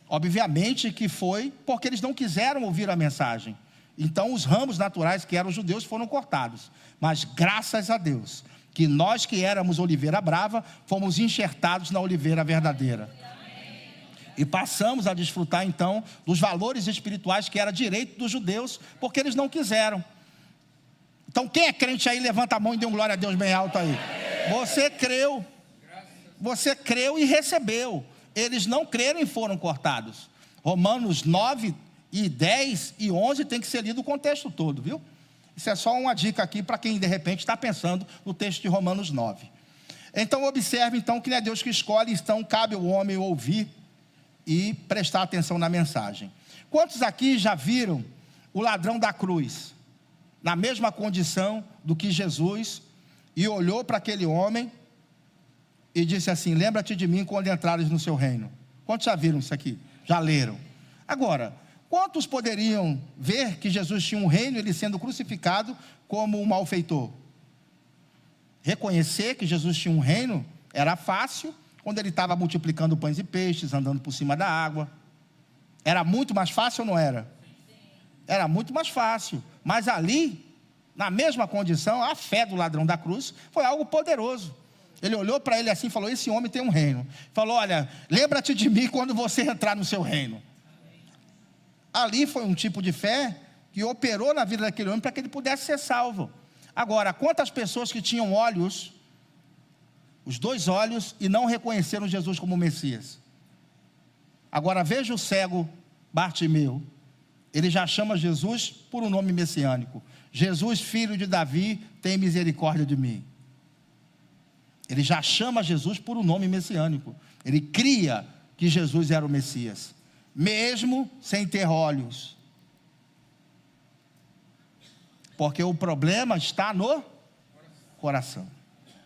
[SPEAKER 1] Obviamente que foi porque eles não quiseram ouvir a mensagem. Então os ramos naturais que eram os judeus foram cortados. Mas graças a Deus, que nós que éramos oliveira brava, fomos enxertados na oliveira verdadeira. E passamos a desfrutar então dos valores espirituais que era direito dos judeus, porque eles não quiseram. Então quem é crente aí, levanta a mão e dê um glória a Deus bem alto aí. Você creu e recebeu. Eles não creram e foram cortados. Romanos 9 e 10 e 11 tem que ser lido o contexto todo, viu? Isso é só uma dica aqui para quem de repente está pensando no texto de Romanos 9. Então observe então que não é Deus que escolhe, então cabe ao homem ouvir e prestar atenção na mensagem. Quantos aqui já viram o ladrão da cruz? Na mesma condição do que Jesus, e olhou para aquele homem e disse assim: lembra-te de mim quando entrares no seu reino. Quantos já viram isso aqui? Já leram? Agora, quantos poderiam ver que Jesus tinha um reino, ele sendo crucificado como um malfeitor? Reconhecer que Jesus tinha um reino era fácil quando ele estava multiplicando pães e peixes, andando por cima da água. Era muito mais fácil ou não era? Era muito mais fácil. Mas ali, na mesma condição, a fé do ladrão da cruz foi algo poderoso. Ele olhou para ele assim e falou: esse homem tem um reino. Falou: olha, lembra-te de mim quando você entrar no seu reino. Ali foi um tipo de fé que operou na vida daquele homem para que ele pudesse ser salvo. Agora, quantas pessoas que tinham olhos, os dois olhos, e não reconheceram Jesus como Messias? Agora veja o cego Bartimeu. Ele já chama Jesus por um nome messiânico: Jesus, filho de Davi, tem misericórdia de mim. Ele já chama Jesus por um nome messiânico. Ele cria que Jesus era o Messias, mesmo sem ter olhos. Porque o problema está no coração.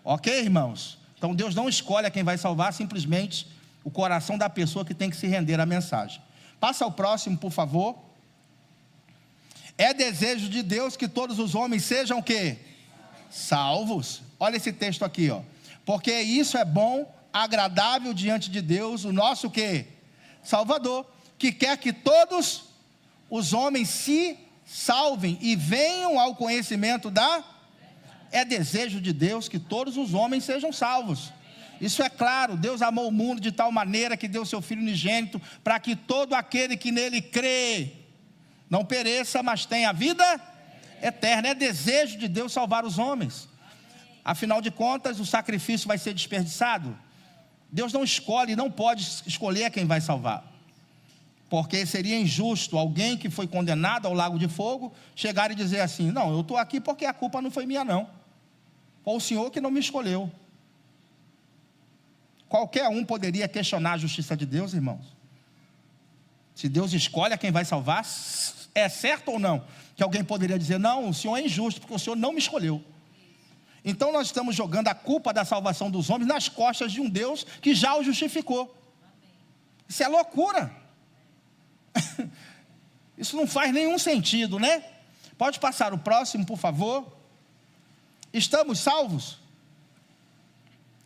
[SPEAKER 1] Ok, irmãos? Então Deus não escolhe a quem vai salvar, simplesmente o coração da pessoa que tem que se render à mensagem. Passa ao próximo, por favor. É desejo de Deus que todos os homens sejam o quê? Salvos. Olha esse texto aqui, ó. Porque isso é bom, agradável diante de Deus, o nosso o quê? Salvador, que quer que todos os homens se salvem e venham ao conhecimento da... É desejo de Deus que todos os homens sejam salvos. Isso é claro. Deus amou o mundo de tal maneira que deu seu Filho unigênito, para que todo aquele que nele crê não pereça, mas tenha vida eterna. É desejo de Deus salvar os homens. Afinal de contas, o sacrifício vai ser desperdiçado? Deus não escolhe, não pode escolher quem vai salvar. Porque seria injusto alguém que foi condenado ao lago de fogo chegar e dizer assim: não, eu estou aqui porque a culpa não foi minha não. Foi o Senhor que não me escolheu. Qualquer um poderia questionar a justiça de Deus, irmãos. Se Deus escolhe a quem vai salvar, é certo ou não? Que alguém poderia dizer: não, o Senhor é injusto porque o Senhor não me escolheu. Então nós estamos jogando a culpa da salvação dos homens nas costas de um Deus que já o justificou. Isso é loucura. Isso não faz nenhum sentido, né? Pode passar o próximo, por favor. Estamos salvos?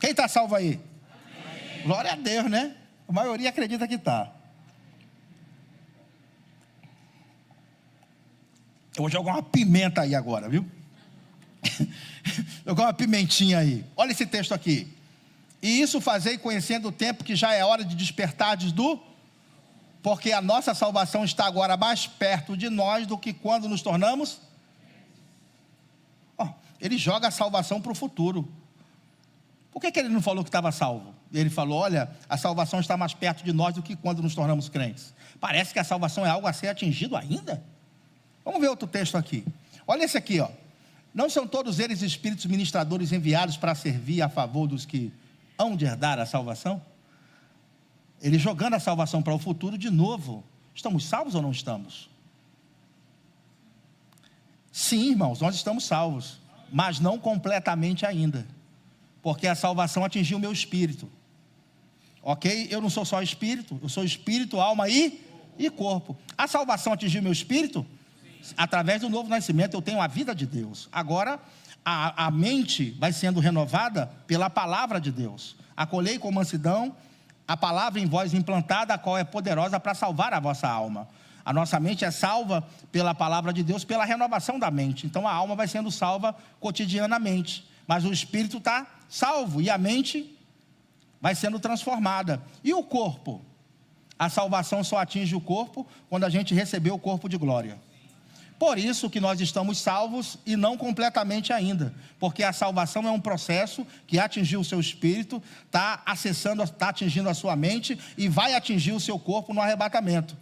[SPEAKER 1] Quem está salvo aí? Amém. Glória a Deus, né? A maioria acredita que está. Eu vou jogar uma pimenta aí agora, viu? Jogar uma pimentinha aí. Olha esse texto aqui. E isso fazei conhecendo o tempo que já é hora de despertardes do... Porque a nossa salvação está agora mais perto de nós do que quando nos tornamos... Ele joga a salvação para o futuro. Por que ele não falou que estava salvo? Ele falou: olha, a salvação está mais perto de nós do que quando nos tornamos crentes. Parece que a salvação é algo a ser atingido ainda. Vamos ver outro texto aqui. Olha esse aqui, ó. Não são todos eles espíritos ministradores enviados para servir a favor dos que hão de herdar a salvação? Ele jogando a salvação para o futuro de novo. Estamos salvos ou não estamos? Sim, irmãos, nós estamos salvos, mas não completamente ainda, porque a salvação atingiu o meu espírito. Ok? Eu não sou só espírito, eu sou espírito, alma e corpo. A salvação atingiu o meu espírito? Através do novo nascimento eu tenho a vida de Deus. Agora a mente vai sendo renovada pela palavra de Deus. Acolhei com mansidão a palavra em vós implantada, a qual é poderosa para salvar a vossa alma. A nossa mente é salva pela palavra de Deus, pela renovação da mente. Então a alma vai sendo salva cotidianamente, mas o espírito está salvo e a mente vai sendo transformada. E o corpo? A salvação só atinge o corpo quando a gente recebeu o corpo de glória. Por isso que nós estamos salvos e não completamente ainda, porque a salvação é um processo que atingiu o seu espírito, está atingindo a sua mente e vai atingir o seu corpo no arrebatamento.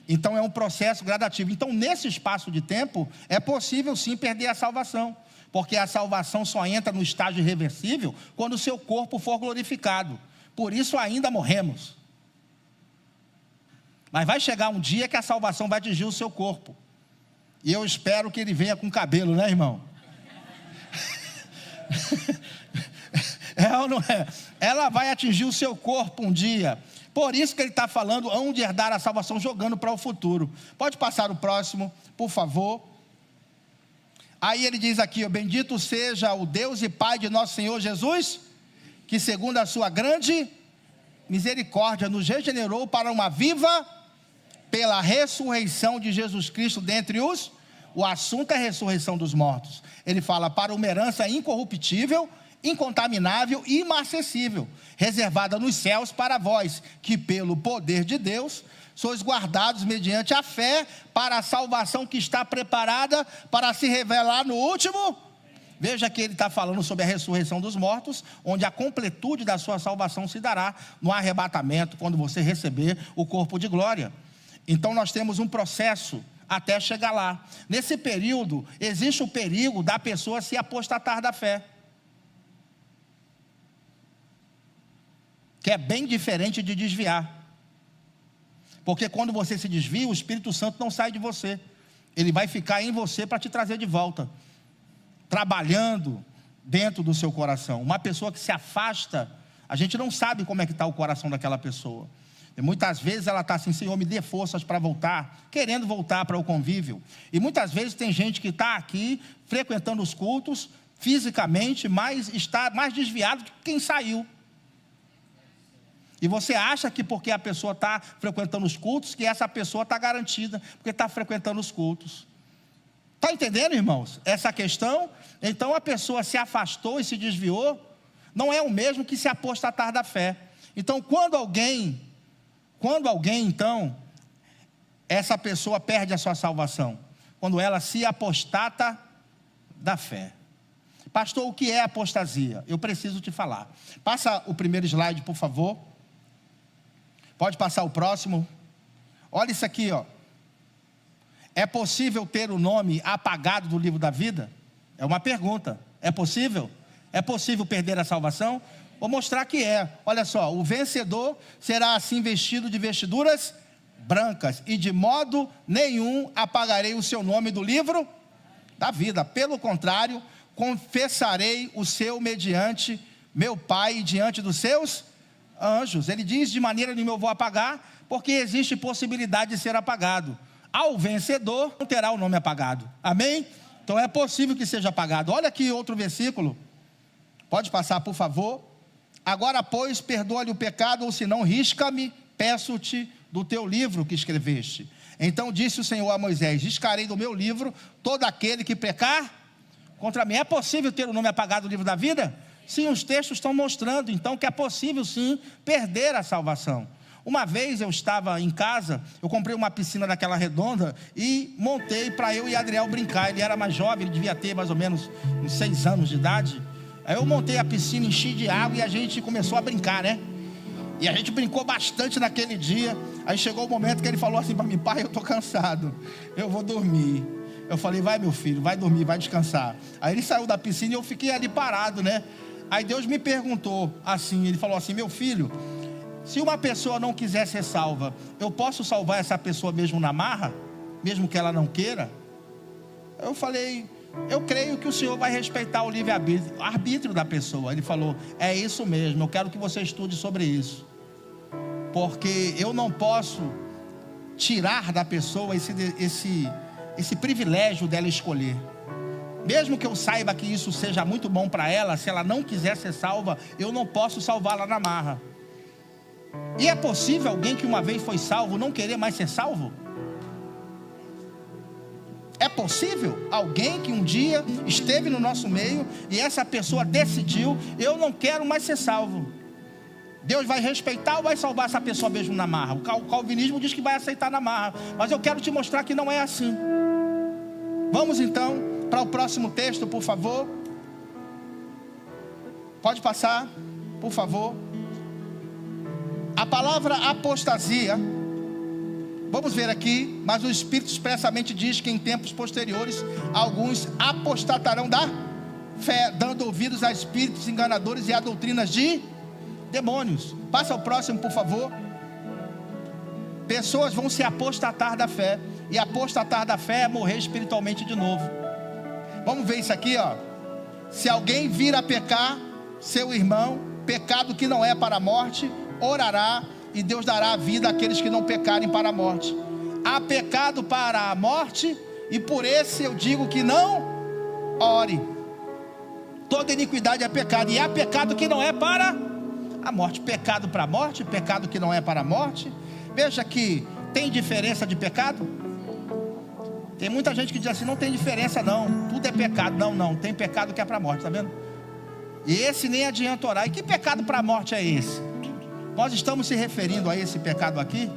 [SPEAKER 1] Então é um processo gradativo. Então nesse espaço de tempo é possível sim perder a salvação, porque a salvação só entra no estágio irreversível quando o seu corpo for glorificado. Por isso ainda morremos. Mas vai chegar um dia que a salvação vai atingir o seu corpo. E eu espero que ele venha com cabelo, né, irmão? É ou não é? Ela vai atingir o seu corpo um dia. Por isso que ele está falando, onde herdar a salvação, jogando para o futuro. Pode passar o próximo, por favor. Aí ele diz aqui, ó, bendito seja o Deus e Pai de nosso Senhor Jesus, que segundo a sua grande misericórdia nos regenerou para uma viva, pela ressurreição de Jesus Cristo dentre os... O assunto é a ressurreição dos mortos. Ele fala para uma herança incorruptível, incontaminável e inacessível, reservada nos céus para vós, que pelo poder de Deus sois guardados mediante a fé para a salvação que está preparada para se revelar no último. Veja que ele está falando sobre a ressurreição dos mortos, onde a completude da sua salvação se dará no arrebatamento, quando você receber o corpo de glória. Então nós temos um processo até chegar lá. Nesse período, existe o perigo da pessoa se apostatar da fé, que é bem diferente de desviar. Porque quando você se desvia, o Espírito Santo não sai de você. Ele vai ficar em você para te trazer de volta, trabalhando dentro do seu coração. Uma pessoa que se afasta, a gente não sabe como é que está o coração daquela pessoa. E muitas vezes ela está assim, Senhor, me dê forças para voltar, querendo voltar para o convívio. E muitas vezes tem gente que está aqui, frequentando os cultos, fisicamente, mas está mais desviado do que quem saiu. E você acha que porque a pessoa está frequentando os cultos, que essa pessoa está garantida, porque está frequentando os cultos. Está entendendo, irmãos, essa questão? Então a pessoa se afastou e se desviou, não é o mesmo que se apostatar da fé. Então quando alguém, então, essa pessoa perde a sua salvação, quando ela se apostata da fé. Pastor, o que é apostasia? Eu preciso te falar. Passa o primeiro slide, por favor. Pode passar o próximo. Olha isso aqui, ó. É possível ter o nome apagado do livro da vida? É uma pergunta. É possível? É possível perder a salvação? Vou mostrar que é. Olha só, o vencedor será assim vestido de vestiduras brancas, e de modo nenhum apagarei o seu nome do livro da vida. Pelo contrário, confessarei o seu mediante meu Pai diante dos seus anjos. Ele diz, de maneira nenhuma eu vou apagar, porque existe possibilidade de ser apagado. Ao vencedor não terá o nome apagado. Amém? Então é possível que seja apagado. Olha aqui outro versículo. Pode passar, por favor. Agora, pois, perdoa-lhe o pecado, ou se não, risca-me, peço-te, do teu livro que escreveste. Então disse o Senhor a Moisés, riscarei do meu livro todo aquele que pecar contra mim. É possível ter o nome apagado do livro da vida? Sim, os textos estão mostrando, então, que é possível, sim, perder a salvação. Uma vez eu estava em casa, eu comprei uma piscina daquela redonda e montei para eu e Adriel brincar. Ele era mais jovem, ele devia ter mais ou menos uns 6 anos de idade. Aí eu montei a piscina, enchi de água e a gente começou a brincar, né? E a gente brincou bastante naquele dia. Aí chegou o momento que ele falou assim para mim, pai, eu estou cansado, eu vou dormir. Eu falei, vai meu filho, vai dormir, vai descansar. Aí ele saiu da piscina e eu fiquei ali parado, né? Aí Deus me perguntou assim, ele falou assim, meu filho, se uma pessoa não quiser ser salva, eu posso salvar essa pessoa mesmo na marra? Mesmo que ela não queira? Eu falei, eu creio que o Senhor vai respeitar o livre-arbítrio da pessoa. Ele falou, é isso mesmo, eu quero que você estude sobre isso. Porque eu não posso tirar da pessoa esse privilégio dela escolher. Mesmo que eu saiba que isso seja muito bom para ela, se ela não quiser ser salva, eu não posso salvá-la na marra. E é possível alguém que uma vez foi salvo não querer mais ser salvo? É possível alguém que um dia esteve no nosso meio e essa pessoa decidiu, eu não quero mais ser salvo. Deus vai respeitar ou vai salvar essa pessoa mesmo na marra? O calvinismo diz que vai aceitar na marra, mas eu quero te mostrar que não é assim. Vamos então para o próximo texto, por favor. Pode passar, por favor. A palavra apostasia, vamos ver aqui, mas o Espírito expressamente diz que em tempos posteriores, alguns apostatarão da fé, dando ouvidos a espíritos enganadores e a doutrinas de demônios. Passa ao próximo, por favor. Pessoas vão se apostatar da fé, e apostatar da fé é morrer espiritualmente de novo. Vamos ver isso aqui, ó. Se alguém vir a pecar, seu irmão, pecado que não é para a morte, orará, e Deus dará a vida àqueles que não pecarem para a morte. Há pecado para a morte, e por esse eu digo que não ore. Toda iniquidade é pecado, e há pecado que não é para a morte. Pecado para a morte, pecado que não é para a morte. Veja que tem diferença de pecado. Tem muita gente que diz assim, não tem diferença não, tudo é pecado. Não, tem pecado que é para a morte, está vendo? E esse nem adianta orar. E que pecado para a morte é esse? Nós estamos se referindo a esse pecado aqui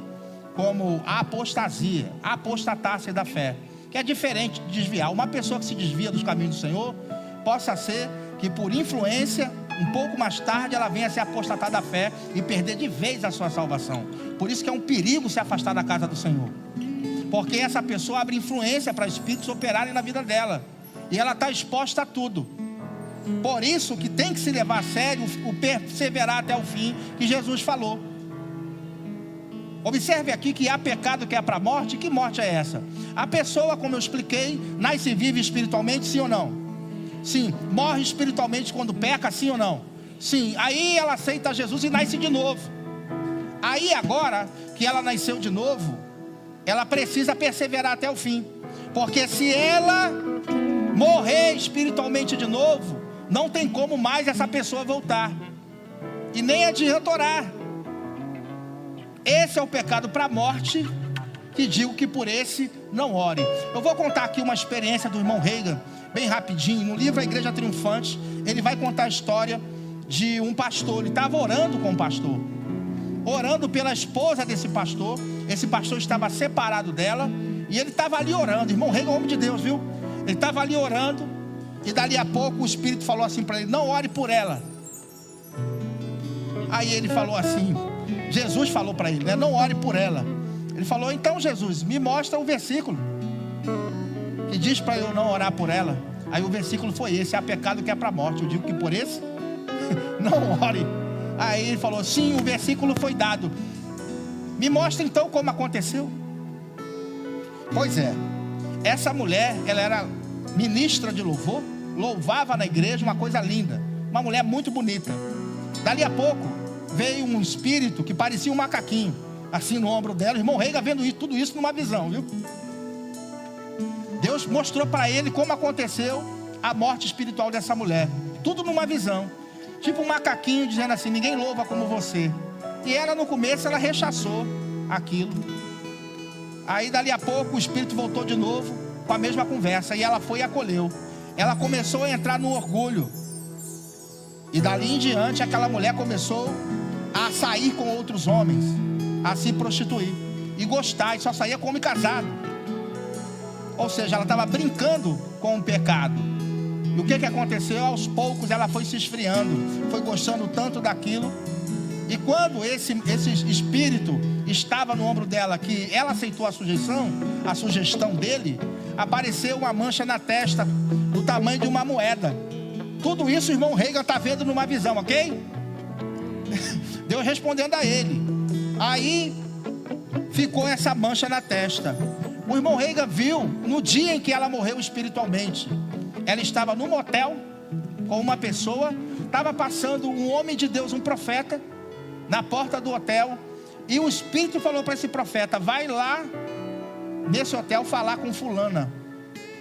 [SPEAKER 1] como a apostasia, a apostatar-se da fé, que é diferente de desviar. Uma pessoa que se desvia dos caminhos do Senhor, possa ser que por influência, um pouco mais tarde, ela venha se apostatar da fé e perder de vez a sua salvação. Por isso que é um perigo se afastar da casa do Senhor, porque essa pessoa abre influência para espíritos operarem na vida dela, e ela está exposta a tudo. Por isso que tem que se levar a sério o perseverar até o fim, que Jesus falou. Observe aqui que há pecado que é para a morte. Que morte é essa? A pessoa, como eu expliquei, nasce e vive espiritualmente, sim ou não? Sim. Morre espiritualmente quando peca, sim ou não? Sim. Aí ela aceita Jesus e nasce de novo. Aí agora que ela nasceu de novo, ela precisa perseverar até o fim, porque se ela morrer espiritualmente de novo, não tem como mais essa pessoa voltar, e nem adianta orar. Esse é o pecado para a morte, que digo que por esse não ore. Eu vou contar aqui uma experiência do irmão Reagan, bem rapidinho. No livro A Igreja Triunfante, ele vai contar a história de um pastor. Ele estava orando com um pastor, orando pela esposa desse pastor. Esse pastor estava separado dela, e ele estava ali orando. Irmão Reagan é um homem de Deus, viu? Ele estava ali orando, e dali a pouco o Espírito falou assim para ele: não ore por ela. Aí ele falou assim, Jesus falou para ele, né? Não ore por ela. Ele falou: então Jesus, me mostra o versículo que diz para eu não orar por ela. Aí o versículo foi esse: há pecado que é para a morte, eu digo que por esse não ore. Aí ele falou: sim, o versículo foi dado, me mostra então como aconteceu. Pois é, essa mulher, ela era ministra de louvor, louvava na igreja, uma coisa linda, uma mulher muito bonita. Dali a pouco veio um espírito que parecia um macaquinho, assim no ombro dela. O irmão Reagan vendo isso, tudo isso numa visão, viu? Deus mostrou para ele como aconteceu a morte espiritual dessa mulher, tudo numa visão, tipo um macaquinho dizendo assim: ninguém louva como você. E ela no começo, ela rechaçou aquilo. Aí dali a pouco o espírito voltou de novo com a mesma conversa, e ela foi e acolheu. Ela começou a entrar no orgulho, e dali em diante aquela mulher começou a sair com outros homens, a se prostituir e gostar, e só saía com homem casado. Ou seja, ela estava brincando com o pecado. E o que aconteceu? Aos poucos ela foi se esfriando, foi gostando tanto daquilo. E quando esse espírito estava no ombro dela, que ela aceitou a sugestão dele, apareceu uma mancha na testa do tamanho de uma moeda. Tudo isso o irmão Reagan está vendo numa visão, ok? Deus respondendo a ele. Aí ficou essa mancha na testa. O irmão Reagan viu no dia em que ela morreu espiritualmente. Ela estava num motel com uma pessoa, estava passando um homem de Deus, um profeta, na porta do hotel, e o Espírito falou para esse profeta: vai lá nesse hotel falar com fulana.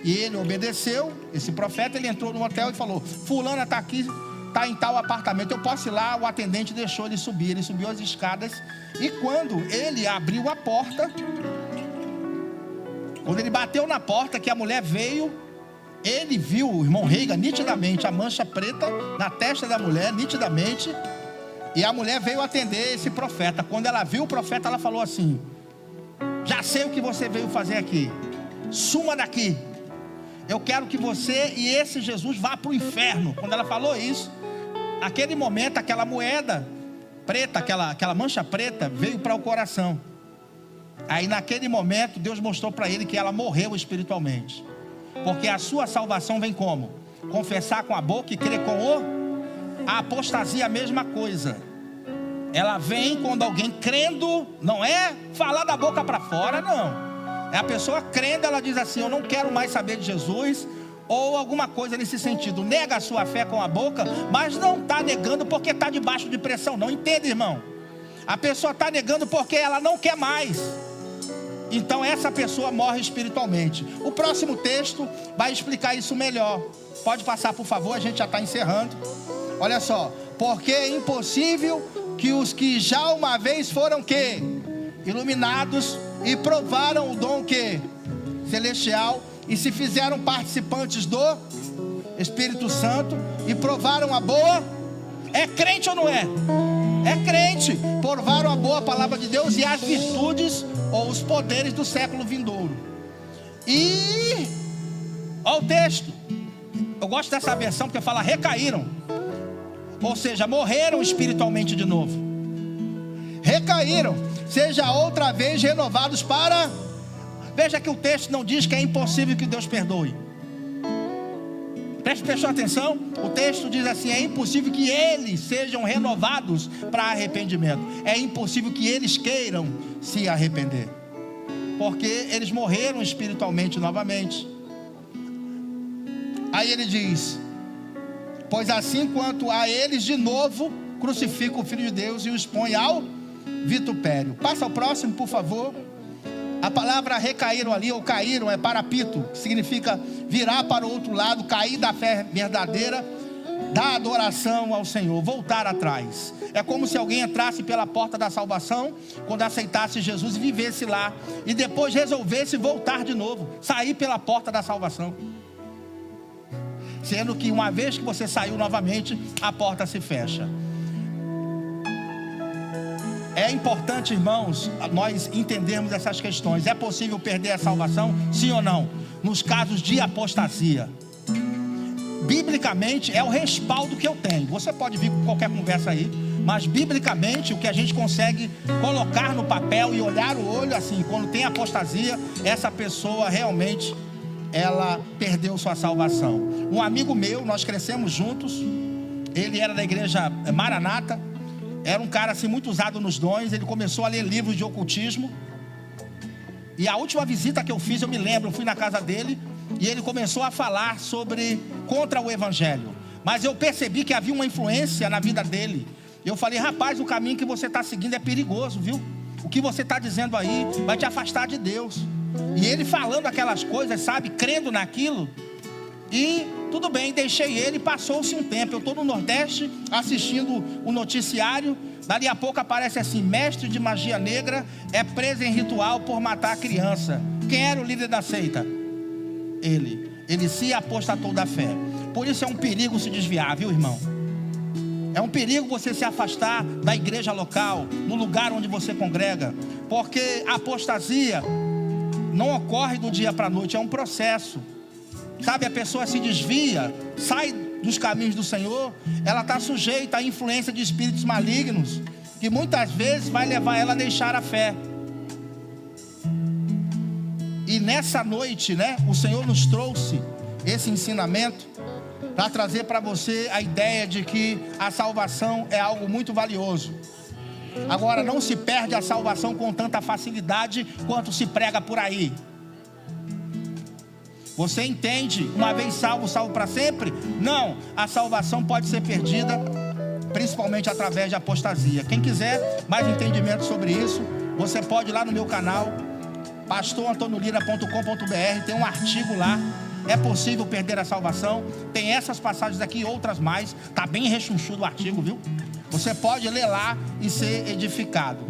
[SPEAKER 1] E ele obedeceu. Esse profeta, ele entrou no hotel e falou: fulana está aqui, está em tal apartamento, eu posso ir lá? O atendente deixou ele subir. Ele subiu as escadas, e quando ele abriu a porta, quando ele bateu na porta, que a mulher veio, ele viu, o irmão Reagan, nitidamente a mancha preta na testa da mulher, nitidamente. E a mulher veio atender esse profeta. Quando ela viu o profeta, ela falou assim: já sei o que você veio fazer aqui, suma daqui, eu quero que você e esse Jesus vá para o inferno. Quando ela falou isso, naquele momento aquela moeda preta, aquela mancha preta veio para o coração. Aí naquele momento Deus mostrou para ele que ela morreu espiritualmente, porque a sua salvação vem como? Confessar com a boca e crer com o... A apostasia é a mesma coisa. Ela vem quando alguém crendo, não é falar da boca para fora, não. É a pessoa crendo, ela diz assim: eu não quero mais saber de Jesus, ou alguma coisa nesse sentido. Nega a sua fé com a boca, mas não está negando porque está debaixo de pressão. Não entende, irmão? A pessoa está negando porque ela não quer mais. Então essa pessoa morre espiritualmente. O próximo texto vai explicar isso melhor. Pode passar, por favor, a gente já está encerrando. Olha só. Porque é impossível que os que já uma vez foram quê? Iluminados e provaram o dom quê? Celestial, e se fizeram participantes do Espírito Santo e provaram a boa. É crente ou não é? É crente. Provaram a boa palavra de Deus e as virtudes ou os poderes do século vindouro. E olha o texto. Eu gosto dessa versão porque fala recaíram. Ou seja, morreram espiritualmente de novo. Recaíram, seja outra vez renovados para... Veja que o texto não diz que é impossível que Deus perdoe. Prestou atenção? O texto diz assim: é impossível que eles sejam renovados para arrependimento. É impossível que eles queiram se arrepender, porque eles morreram espiritualmente novamente. Aí ele diz: pois assim quanto a eles de novo crucifica o Filho de Deus e o expõe ao vitupério. Passa ao próximo, por favor. A palavra recaíram ali, ou caíram, é parapito, que significa virar para o outro lado, cair da fé verdadeira, da adoração ao Senhor, voltar atrás. É como se alguém entrasse pela porta da salvação, quando aceitasse Jesus e vivesse lá, e depois resolvesse voltar de novo, sair pela porta da salvação. Sendo que uma vez que você saiu novamente, a porta se fecha. É importante, irmãos, nós entendermos essas questões. É possível perder a salvação? Sim ou não? Nos casos de apostasia. Biblicamente é o respaldo que eu tenho. Você pode vir com qualquer conversa aí, mas biblicamente o que a gente consegue colocar no papel e olhar o olho assim, quando tem apostasia, essa pessoa realmente, ela perdeu sua salvação. Um amigo meu, nós crescemos juntos, ele era da igreja Maranata. Era um cara assim muito usado nos dons. Ele começou a ler livros de ocultismo. E a última visita que eu fiz, eu me lembro, eu fui na casa dele e ele começou a falar contra o evangelho. Mas eu percebi que havia uma influência na vida dele. Eu falei: rapaz, o caminho que você está seguindo é perigoso, viu? O que você está dizendo aí vai te afastar de Deus. E ele falando aquelas coisas, sabe, crendo naquilo. E tudo bem, deixei ele, passou-se um tempo. Eu estou no Nordeste assistindo o noticiário. Dali a pouco aparece assim: mestre de magia negra é preso em ritual por matar a criança. Quem era o líder da seita? Ele se apostatou da fé. Por isso é um perigo se desviar, viu, irmão? É um perigo você se afastar da igreja local, no lugar onde você congrega. Porque a apostasia não ocorre do dia para a noite, é um processo. Sabe, a pessoa se desvia, sai dos caminhos do Senhor, ela está sujeita à influência de espíritos malignos, que muitas vezes vai levar ela a deixar a fé. E nessa noite, né, o Senhor nos trouxe esse ensinamento para trazer para você a ideia de que a salvação é algo muito valioso. Agora, não se perde a salvação com tanta facilidade quanto se prega por aí. Você entende? Uma vez salvo, salvo para sempre? Não, a salvação pode ser perdida, principalmente através de apostasia. Quem quiser mais entendimento sobre isso, você pode ir lá no meu canal, pastorantonolira.com.br, tem um artigo lá. É possível perder a salvação? Tem essas passagens aqui e outras mais. Está bem rechonchudo o artigo, viu? Você pode ler lá e ser edificado.